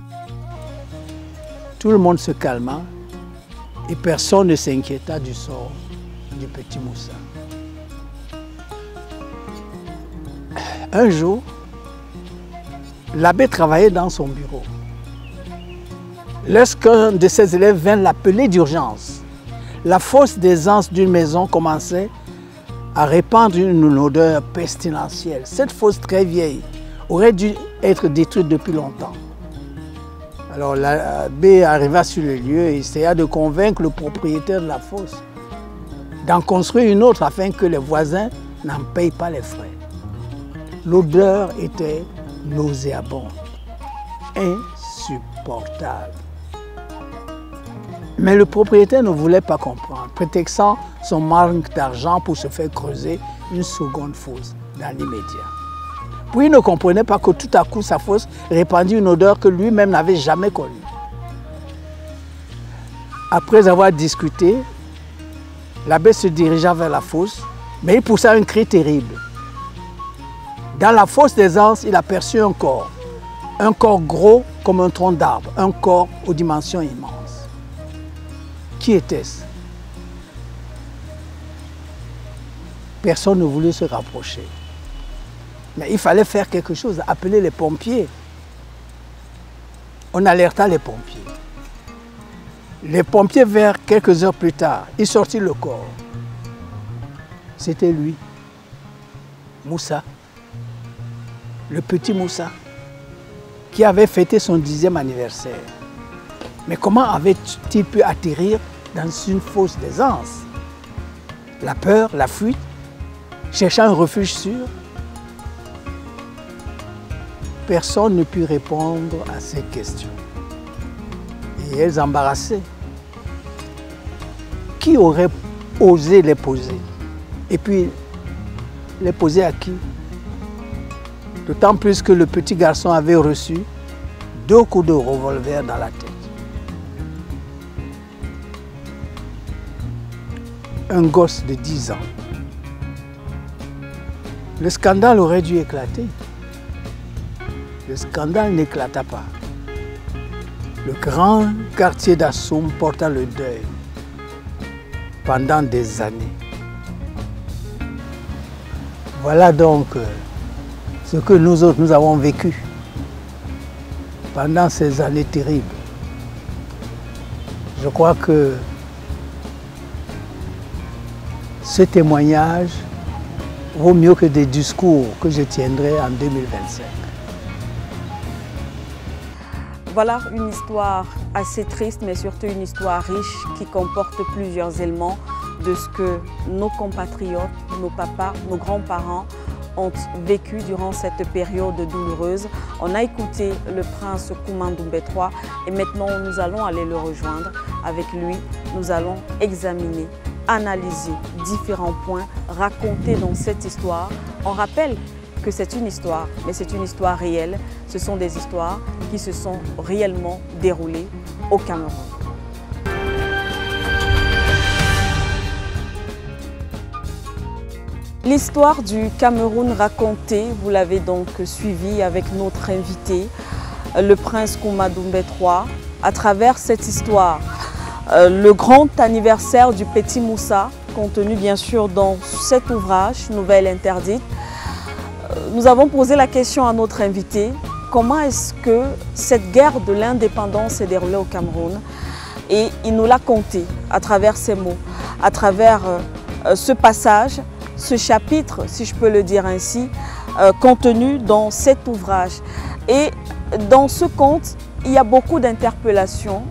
Tout le monde se calma et personne ne s'inquiéta du sort du petit Moussa. Un jour, l'abbé travaillait dans son bureau. Lorsqu'un de ses élèves vint l'appeler d'urgence, la fosse des anses d'une maison commençait à répandre une odeur pestilentielle. Cette fosse très vieille aurait dû être détruite depuis longtemps. Alors l'abbé arriva sur le lieu et essaya de convaincre le propriétaire de la fosse d'en construire une autre afin que les voisins n'en payent pas les frais. L'odeur était nauséabonde, insupportable. Mais le propriétaire ne voulait pas comprendre, prétextant son manque d'argent pour se faire creuser une seconde fosse dans l'immédiat. Puis il ne comprenait pas que tout à coup sa fosse répandit une odeur que lui-même n'avait jamais connue. Après avoir discuté, l'abbé se dirigea vers la fosse, mais il poussa un cri terrible. Dans la fosse des anses, il aperçut un corps gros comme un tronc d'arbre, un corps aux dimensions immenses. Qui était-ce? Personne ne voulait se rapprocher. Mais il fallait faire quelque chose, appeler les pompiers. On alerta les pompiers. Les pompiers, vers quelques heures plus tard, ils sortirent le corps. C'était lui, Moussa, le petit Moussa, qui avait fêté son 10e anniversaire. Mais comment avait-il pu atterrir dans une fosse des anses? La peur, la fuite, cherchant un refuge sûr? Personne ne put répondre à ces questions. Et elles embarrassaient. Qui aurait osé les poser? Et puis, les poser à qui? D'autant plus que le petit garçon avait reçu 2 coups de revolver dans la tête. Un gosse de 10 ans. Le scandale aurait dû éclater. Le scandale n'éclata pas. Le grand quartier d'Assoum porta le deuil pendant des années. Voilà donc ce que nous autres, nous avons vécu pendant ces années terribles. Je crois que ce témoignage vaut mieux que des discours que je tiendrai en 2025. Voilà une histoire assez triste, mais surtout une histoire riche qui comporte plusieurs éléments de ce que nos compatriotes, nos papas, nos grands-parents ont vécu durant cette période douloureuse. On a écouté le prince Kouma Ndoumbe III et maintenant nous allons aller le rejoindre. Avec lui, nous allons examiner, analyser différents points racontés dans cette histoire. On rappelle que c'est une histoire, mais c'est une histoire réelle. Ce sont des histoires qui se sont réellement déroulées au Cameroun. L'histoire du Cameroun racontée, vous l'avez donc suivie avec notre invité, le prince Kouma Ndoumbe III. À travers cette histoire, le grand anniversaire du Petit Moussa, contenu bien sûr dans cet ouvrage, Nouvelle interdite. Nous avons posé la question à notre invité, comment est-ce que cette guerre de l'indépendance s'est déroulée au Cameroun? Et il nous l'a conté à travers ces mots, à travers ce passage, ce chapitre, si je peux le dire ainsi, contenu dans cet ouvrage. Et dans ce conte, il y a beaucoup d'interpellations.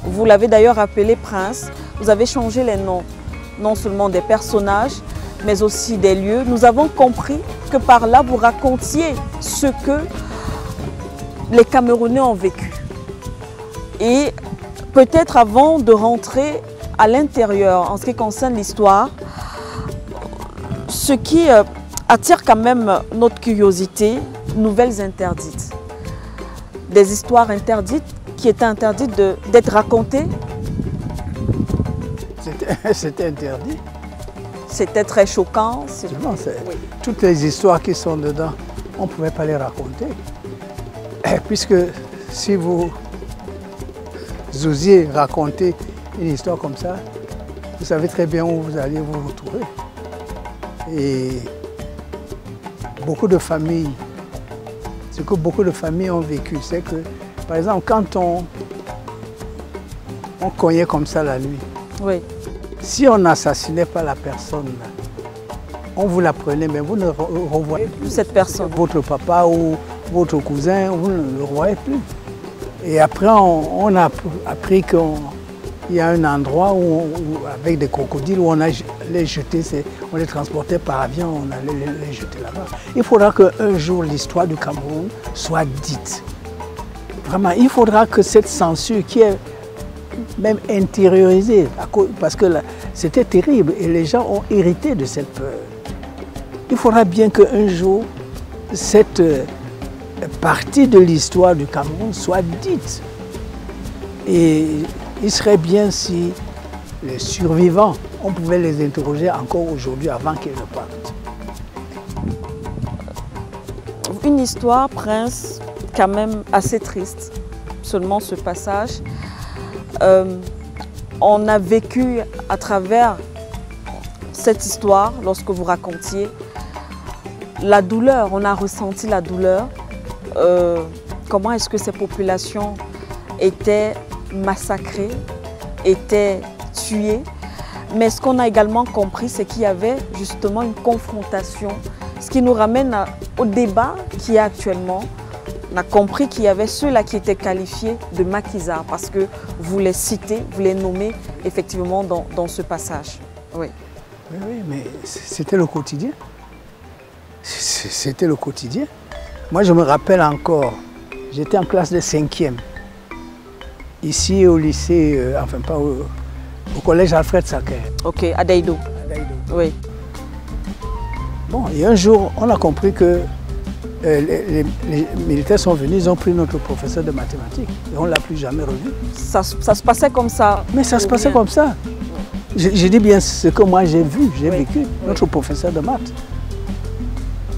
Vous l'avez d'ailleurs appelé Prince. Vous avez changé les noms, non seulement des personnages, mais aussi des lieux. Nous avons compris que par là, vous racontiez ce que les Camerounais ont vécu. Et peut-être avant de rentrer à l'intérieur, en ce qui concerne l'histoire, ce qui attire quand même notre curiosité, nouvelles interdites. Des histoires interdites qui étaient interdites d'être racontées. C'était interdit. C'était très choquant. Non, oui. Toutes les histoires qui sont dedans, on ne pouvait pas les raconter. Puisque si vous osiez raconter une histoire comme ça, vous savez très bien où vous allez vous retrouver. Et beaucoup de familles, ce que beaucoup de familles ont vécu, c'est que, par exemple, quand on cognait comme ça la nuit, oui. Si on n'assassinait pas la personne, on vous la prenait, mais vous ne revoyez plus cette personne. Votre papa ou votre cousin, vous ne le revoyez plus. Et après, on a appris qu'il y a un endroit avec des crocodiles où on a les jetés, on les transportait par avion, on allait les jeter là-bas. Il faudra qu'un jour l'histoire du Cameroun soit dite. Vraiment, il faudra que cette censure qui est même intériorisée, parce que c'était terrible et les gens ont hérité de cette peur. Il faudra bien qu'un jour, cette partie de l'histoire du Cameroun soit dite. Et il serait bien si les survivants, on pouvait les interroger encore aujourd'hui avant qu'ils ne partent. Une histoire, Prince, quand même assez triste, seulement ce passage. On a vécu à travers cette histoire, lorsque vous racontiez, la douleur, on a ressenti la douleur. Comment est-ce que ces populations étaient massacrées, étaient tuées. Mais ce qu'on a également compris, c'est qu'il y avait justement une confrontation, ce qui nous ramène au débat qui est actuellement. On a compris qu'il y avait ceux-là qui étaient qualifiés de maquisards parce que vous les citez, vous les nommez effectivement dans ce passage. Oui. Oui, mais c'était le quotidien. C'était le quotidien. Moi, je me rappelle encore, j'étais en classe de 5e. Ici au lycée, enfin pas au collège Alfred Saker. Ok, à Daïdo. À Daïdo. Oui. Bon, et un jour, on a compris que les militaires sont venus, ils ont pris notre professeur de mathématiques et on ne l'a plus jamais revu. Ça se passait comme ça? Mais ça se passait comme ça. Je dis bien ce que moi j'ai vu, j'ai vécu, notre professeur de maths.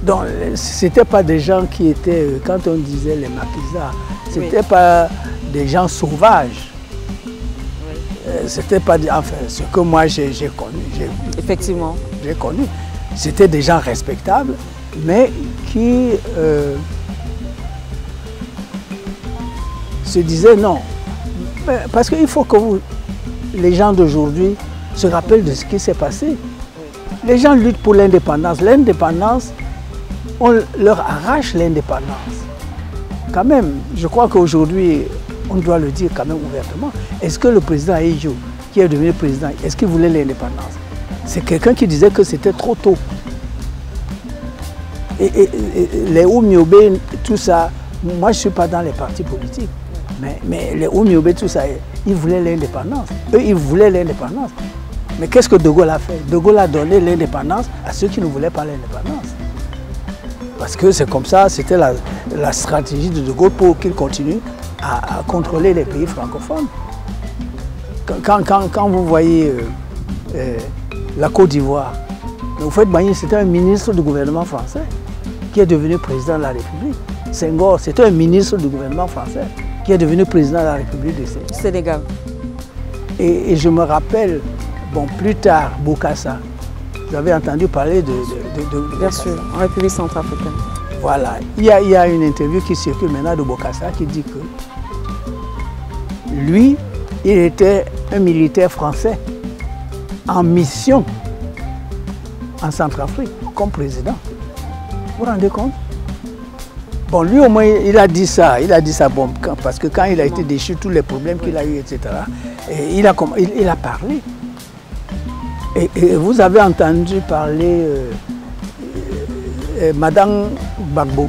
Donc, ce n'étaient pas des gens qui étaient, quand on disait les maquisards, ce n'étaient pas des gens sauvages. C'était pas, enfin, ce que moi j'ai connu, j'ai vu. Effectivement. J'ai connu. C'était des gens respectables, mais qui se disaient non. Parce qu'il faut que les gens d'aujourd'hui se rappellent de ce qui s'est passé. Les gens luttent pour l'indépendance. L'indépendance, on leur arrache l'indépendance. Quand même, je crois qu'aujourd'hui, on doit le dire quand même ouvertement. Est-ce que le président Ahidjo, qui est devenu président, est-ce qu'il voulait l'indépendance? C'est quelqu'un qui disait que c'était trop tôt. Et les Oumyobé, tout ça, moi je ne suis pas dans les partis politiques, mais les Oumyobé, tout ça, ils voulaient l'indépendance. Eux, ils voulaient l'indépendance. Mais qu'est-ce que De Gaulle a fait? De Gaulle a donné l'indépendance à ceux qui ne voulaient pas l'indépendance. Parce que c'est comme ça, c'était la stratégie de Gaulle pour qu'il continue à contrôler les pays francophones. Quand vous voyez la Côte d'Ivoire, Houphouët-Boigny, c'était un ministre du gouvernement français qui est devenu président de la République. Senghor, c'était un ministre du gouvernement français qui est devenu président de la République du Sénégal. Et je me rappelle, bon, plus tard, Bokassa. Vous avez entendu parler de Bien sûr, en République centrafricaine. Voilà. Il y a une interview qui circule maintenant de Bokassa qui dit que lui, il était un militaire français en mission en Centrafrique comme président. Vous vous rendez compte? Bon, lui au moins, il a dit ça bon, parce que quand il a été déchu, tous les problèmes qu'il a eu, etc., et il a parlé. Et vous avez entendu parler Madame Gbagbo.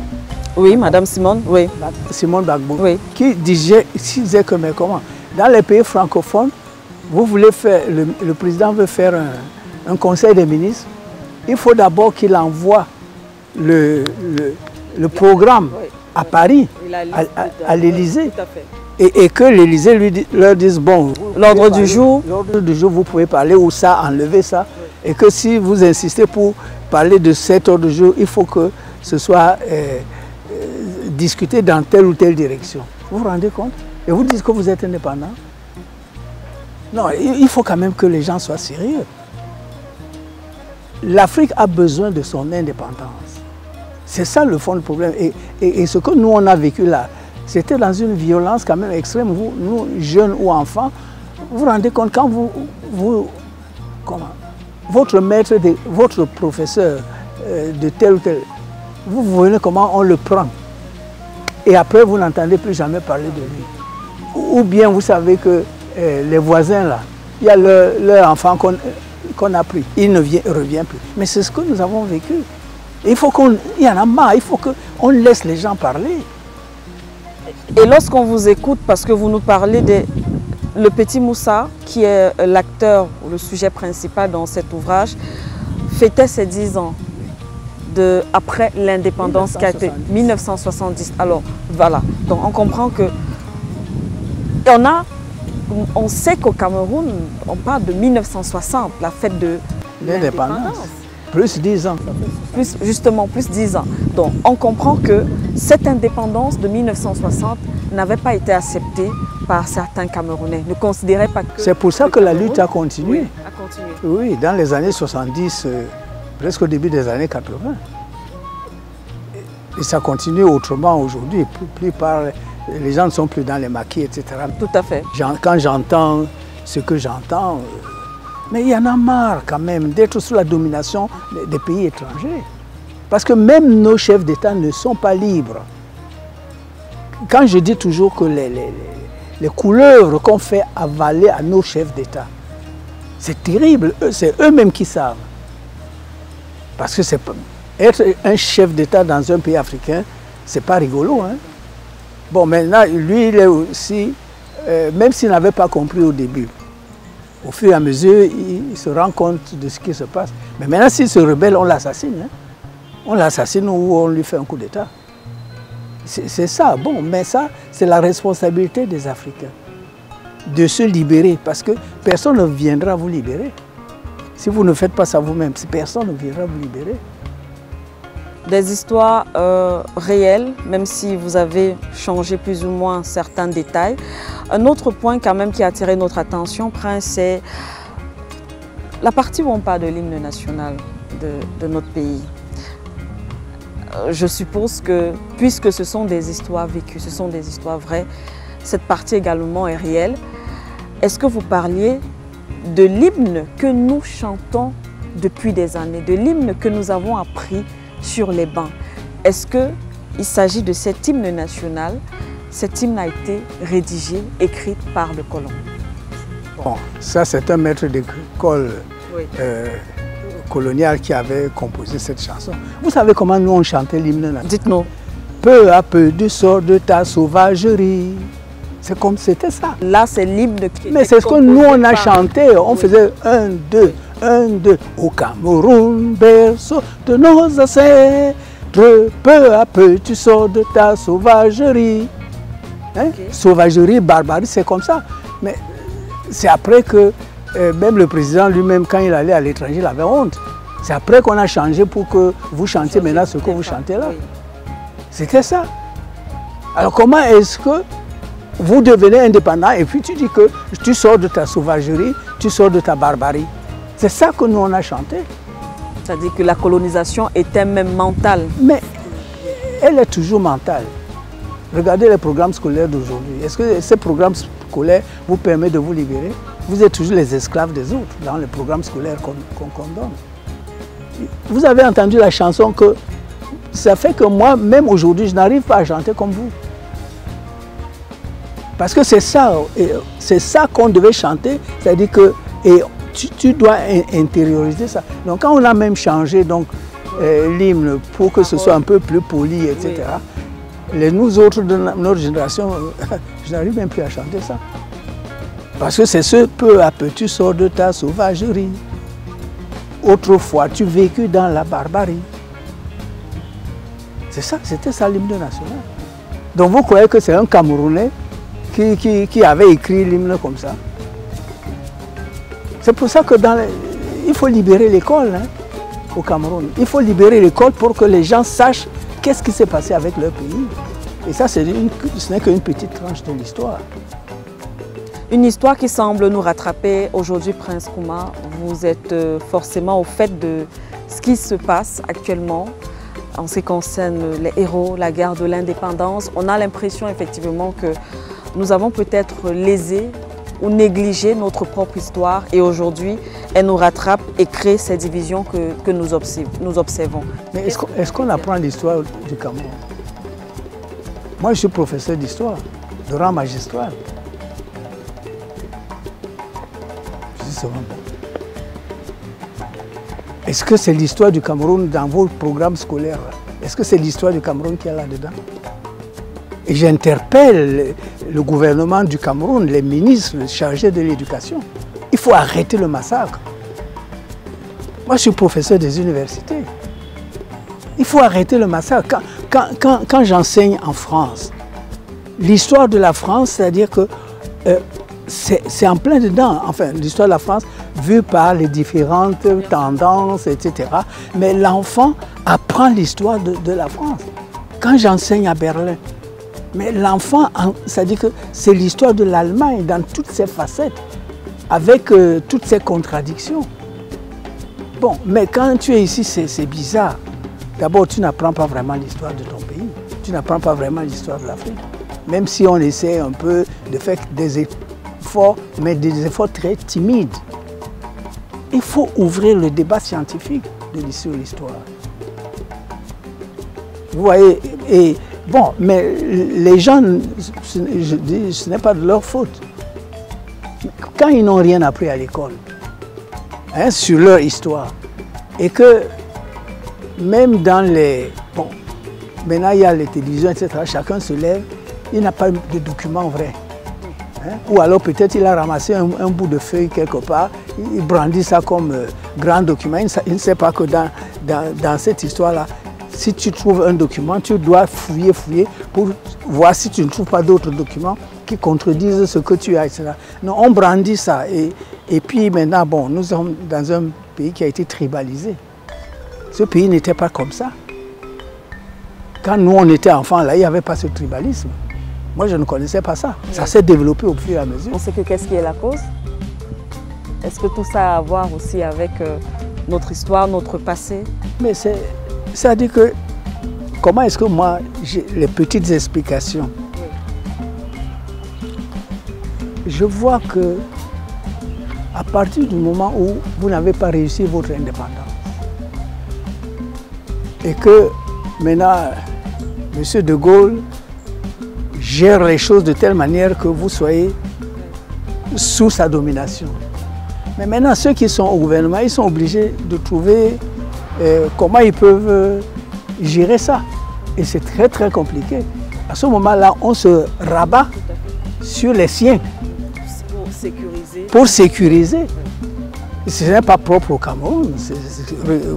Oui, Madame Simone, oui. Simone Gbagbo, oui. Qui disait que, mais comment? Dans les pays francophones, vous voulez faire, le président veut faire un conseil des ministres, il faut d'abord qu'il envoie le programme à Paris, à l'Élysée. Et que l'Élysée leur dise, bon, l'ordre du jour, vous pouvez parler ou ça, enlever ça. Et que si vous insistez pour parler de cet ordre du jour, il faut que ce soit discuté dans telle ou telle direction. Vous vous rendez compte? Et vous dites que vous êtes indépendant? Non, il faut quand même que les gens soient sérieux. L'Afrique a besoin de son indépendance. C'est ça le fond du problème. Et ce que nous, on a vécu là, c'était dans une violence quand même extrême. Vous, nous, jeunes ou enfants, vous vous rendez compte quand votre maître, votre professeur de tel ou tel, vous voyez comment on le prend. Et après, vous n'entendez plus jamais parler de lui. Ou bien vous savez que les voisins là, il y a leur enfant qu'on a pris, il ne revient plus. Mais c'est ce que nous avons vécu. Il faut il y en a marre, il faut qu'on laisse les gens parler. Et lorsqu'on vous écoute, parce que vous nous parlez de le petit Moussa, qui est l'acteur ou le sujet principal dans cet ouvrage, fêtait ses 10 ans après l'indépendance qui a été 1970. Alors voilà, donc on comprend que on sait qu'au Cameroun, on parle de 1960, la fête de l'indépendance. Plus 10 ans. Justement, plus 10 ans. Donc, on comprend que cette indépendance de 1960 n'avait pas été acceptée par certains Camerounais. Ne considéraient pas que... C'est pour ça que la lutte a continué. Oui, a continué. Oui, dans les années 70, presque au début des années 80. Et ça continue autrement aujourd'hui. Les gens ne sont plus dans les maquis, etc. Tout à fait. Quand j'entends ce que j'entends... Mais il y en a marre quand même d'être sous la domination des pays étrangers. Parce que même nos chefs d'État ne sont pas libres. Quand je dis toujours que les couleuvres qu'on fait avaler à nos chefs d'État, c'est terrible, c'est eux-mêmes qui savent. Parce que être un chef d'État dans un pays africain, c'est pas rigolo. Hein? Bon, maintenant, lui, il est aussi, même s'il n'avait pas compris au début, au fur et à mesure, il se rend compte de ce qui se passe. Mais maintenant, s'il se rebelle, on l'assassine. Hein? On l'assassine ou on lui fait un coup d'État. C'est ça, bon, mais ça, c'est la responsabilité des Africains de se libérer, parce que personne ne viendra vous libérer. Si vous ne faites pas ça vous-même, personne ne viendra vous libérer. Des histoires réelles, même si vous avez changé plus ou moins certains détails. Un autre point quand même qui a attiré notre attention, Prince, c'est la partie où on parle de l'hymne national de notre pays. Je suppose que, puisque ce sont des histoires vécues, ce sont des histoires vraies, cette partie également est réelle. Est-ce que vous parliez de l'hymne que nous chantons depuis des années, de l'hymne que nous avons appris sur les bancs? Est-ce qu'il s'agit de cet hymne national? Cet hymne a été rédigé, écrit par le colon. Bon, ça c'est un maître d'école colonial qui avait composé cette chanson. Vous savez comment nous on chantait l'hymne national? Dites-nous. Peu à peu tu sors de ta sauvagerie. C'est comme c'était ça. Là, c'est l'hymne qui Mais c'est ce que nous on a chanté. On faisait 1, 2, 1, 2. Au Cameroun, berceau de nos ancêtres, peu à peu tu sors de ta sauvagerie. Hein? Okay. Sauvagerie, barbarie, c'est comme ça. Mais c'est après que même le président lui-même, quand il allait à l'étranger, il avait honte. C'est après qu'on a changé pour que vous chantiez maintenant ce que vous chantez là. Oui. C'était ça. Alors comment est-ce que vous devenez indépendant et puis tu dis que tu sors de ta sauvagerie, tu sors de ta barbarie? C'est ça que nous on a chanté. C'est-à-dire que la colonisation était même mentale. Mais elle est toujours mentale. Regardez les programmes scolaires d'aujourd'hui. Est-ce que ces programmes scolaires vous permettent de vous libérer? Vous êtes toujours les esclaves des autres dans les programmes scolaires qu'on donne. Vous avez entendu la chanson que ça fait que moi, même aujourd'hui, je n'arrive pas à chanter comme vous. Parce que c'est ça qu'on devait chanter, c'est-à-dire que tu dois intérioriser ça. Donc quand on a même changé l'hymne pour que ce soit un peu plus poli, etc., oui. Nous autres de notre génération, je n'arrive même plus à chanter ça. Parce que c'est ce peu à peu tu sors de ta sauvagerie. Autrefois tu vécus dans la barbarie. C'est ça, c'était ça l'hymne national. Donc vous croyez que c'est un Camerounais qui avait écrit l'hymne comme ça? C'est pour ça que il faut libérer l'école au Cameroun. Il faut libérer l'école pour que les gens sachent qu'est-ce qui s'est passé avec leur pays. Et ça, ce n'est qu'une petite tranche de l'histoire. Une histoire qui semble nous rattraper aujourd'hui, Prince Kouma. Vous êtes forcément au fait de ce qui se passe actuellement en ce qui concerne les héros, la guerre de l'indépendance. On a l'impression effectivement que nous avons peut-être lésé ou négligé notre propre histoire et aujourd'hui, elle nous rattrape et crée ces divisions que nous observons. Mais est-ce qu'on apprend l'histoire du Cameroun? Moi, je suis professeur d'histoire, de rang magistral. Je dis seulement bon. Est-ce que c'est l'histoire du Cameroun dans vos programmes scolaires? Est-ce que c'est l'histoire du Cameroun qui est là-dedans? Et j'interpelle le gouvernement du Cameroun, les ministres chargés de l'éducation. Il faut arrêter le massacre. Moi, je suis professeur des universités. Il faut arrêter le massacre. Quand j'enseigne en France, l'histoire de la France, c'est-à-dire que c'est en plein dedans, enfin, l'histoire de la France, vue par les différentes tendances, etc. Mais l'enfant apprend l'histoire de la France. Quand j'enseigne à Berlin, mais l'enfant, c'est-à-dire que c'est l'histoire de l'Allemagne dans toutes ses facettes, avec toutes ses contradictions. Bon, mais quand tu es ici, c'est bizarre. D'abord, tu n'apprends pas vraiment l'histoire de ton pays. Tu n'apprends pas vraiment l'histoire de l'Afrique. Même si on essaie un peu de faire des efforts, mais des efforts très timides. Il faut ouvrir le débat scientifique sur l'histoire. Vous voyez, et bon, mais les gens, je dis, ce n'est pas de leur faute. Quand ils n'ont rien appris à l'école, sur leur histoire, et que même dans les... Bon, maintenant il y a les télévisions, etc., chacun se lève, il n'a pas de document vrai. Ou alors peut-être il a ramassé un bout de feuille quelque part, il brandit ça comme grand document, il ne sait pas que dans cette histoire-là, si tu trouves un document, tu dois fouiller pour voir si tu ne trouves pas d'autres documents qui contredisent ce que tu as, etc. Non, on brandit ça. Et puis maintenant, bon, nous sommes dans un pays qui a été tribalisé. Ce pays n'était pas comme ça. Quand nous, on était enfants, là, il n'y avait pas ce tribalisme. Moi, je ne connaissais pas ça. Ça s'est développé au fur et à mesure. On sait que qu'est-ce qui est la cause? Est-ce que tout ça a à voir aussi avec notre histoire, notre passé? Mais c'est-à-dire que, comment est-ce que moi, j'ai les petites explications? Je vois que, à partir du moment où vous n'avez pas réussi votre indépendance, et que maintenant, M. de Gaulle gère les choses de telle manière que vous soyez sous sa domination. Mais maintenant, ceux qui sont au gouvernement, ils sont obligés de trouver comment ils peuvent gérer ça. Et c'est très très compliqué. À ce moment-là, on se rabat sur les siens. Pour sécuriser. Ce n'est pas propre au Cameroun.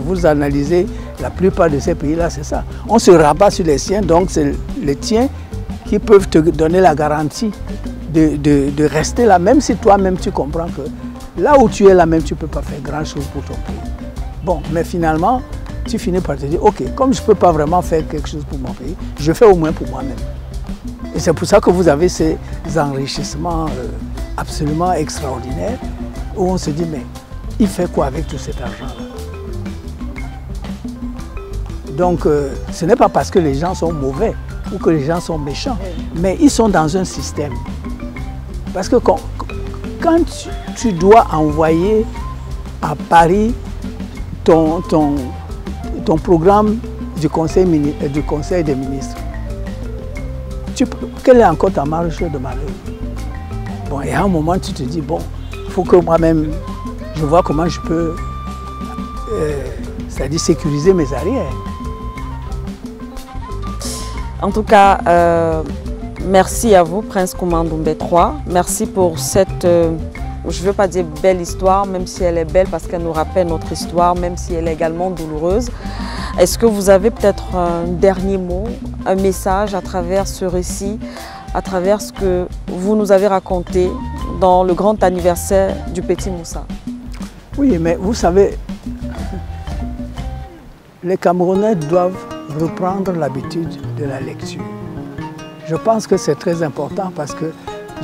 Vous analysez la plupart de ces pays-là, c'est ça. On se rabat sur les siens, donc c'est les tiens qui peuvent te donner la garantie de rester là, même si toi-même tu comprends que là où tu es là même, tu ne peux pas faire grand-chose pour ton pays. Bon, mais finalement, tu finis par te dire, ok, comme je ne peux pas vraiment faire quelque chose pour mon pays, je fais au moins pour moi-même. Et c'est pour ça que vous avez ces enrichissements absolument extraordinaires, où on se dit, mais il fait quoi avec tout cet argent-là? Donc, ce n'est pas parce que les gens sont mauvais ou que les gens sont méchants, mais ils sont dans un système. Parce que quand tu dois envoyer à Paris ton programme du Conseil des ministres, quelle est encore ta marge de manœuvre? Bon, et à un moment, tu te dis, bon, il faut que moi-même, je vois comment je peux, c'est-à-dire sécuriser mes arrières. En tout cas, merci à vous, Prince Kouma Ndombé III. Merci pour cette, je ne veux pas dire belle histoire, même si elle est belle parce qu'elle nous rappelle notre histoire, même si elle est également douloureuse. Est-ce que vous avez peut-être un dernier mot, un message à travers ce récit, à travers ce que vous nous avez raconté dans le grand anniversaire du Petit Moussa? Oui, mais vous savez, les Camerounais doivent reprendre l'habitude de la lecture. Je pense que c'est très important parce que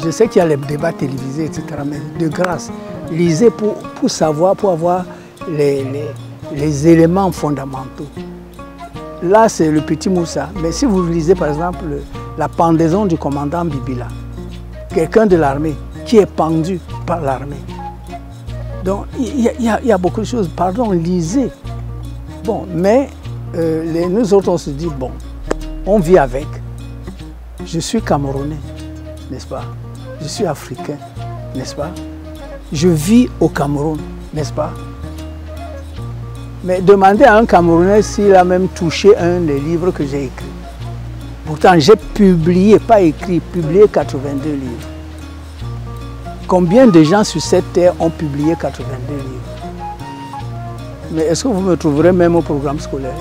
je sais qu'il y a les débats télévisés, etc. Mais de grâce, lisez pour savoir, pour avoir les éléments fondamentaux. Là, c'est le Petit Moussa. Mais si vous lisez par exemple la pendaison du commandant Bibila, quelqu'un de l'armée qui est pendu par l'armée. Donc, il y a beaucoup de choses. Pardon, lisez. Bon, mais nous autres, on se dit, bon, on vit avec. Je suis Camerounais, n'est-ce pas? Je suis africain, n'est-ce pas? Je vis au Cameroun, n'est-ce pas? Mais demandez à un Camerounais s'il a même touché un des livres que j'ai écrits. Pourtant, j'ai publié, pas écrit, publié 82 livres. Combien de gens sur cette terre ont publié 82 livres? Mais est-ce que vous me trouverez même au programme scolaire?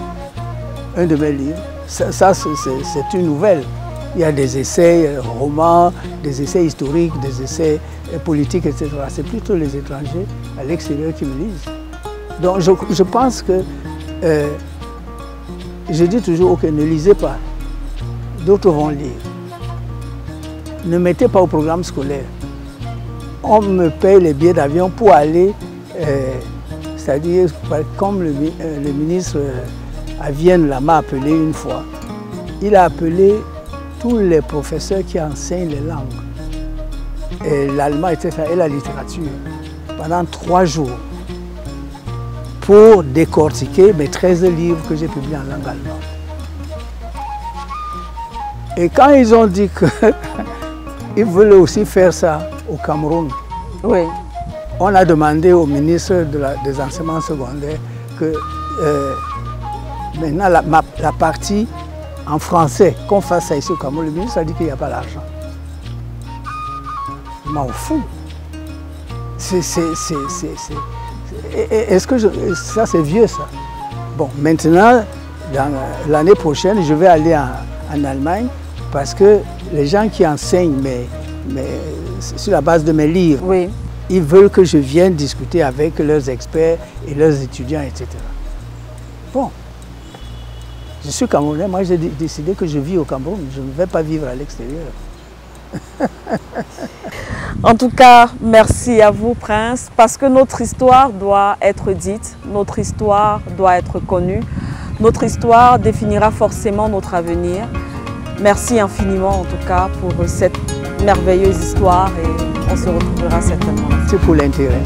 Un de mes livres. Ça c'est une nouvelle. Il y a des essais romans, des essais historiques, des essais politiques, etc. C'est plutôt les étrangers à l'extérieur qui me lisent. Donc je pense que, je dis toujours, ok, ne lisez pas, d'autres vont lire. Ne mettez pas au programme scolaire. On me paye les billets d'avion pour aller, c'est-à-dire, comme le ministre à Vienne m'a appelé une fois, il a appelé tous les professeurs qui enseignent les langues, et l'allemand, etc., et la littérature, pendant 3 jours, pour décortiquer mes 13 livres que j'ai publiés en langue allemande. Et quand ils ont dit qu'ils veulent aussi faire ça au Cameroun, oui. On a demandé au ministre des enseignements secondaires que maintenant la partie en français, qu'on fasse ça ici au Cameroun. Le ministre a dit qu'il n'y a pas l'argent. Je m'en fous. Est-ce que ça c'est vieux ça? Bon, maintenant, L'année prochaine, je vais aller en Allemagne parce que les gens qui enseignent sur la base de mes livres, Oui. ils veulent que je vienne discuter avec leurs experts et leurs étudiants, etc. Bon, je suis Camerounais, moi j'ai décidé que je vis au Cameroun, je ne vais pas vivre à l'extérieur. En tout cas, merci à vous, Prince, parce que notre histoire doit être dite, notre histoire doit être connue, notre histoire définira forcément notre avenir. Merci infiniment, en tout cas, pour cette merveilleuse histoire et on se retrouvera certainement. C'est pour l'intérêt.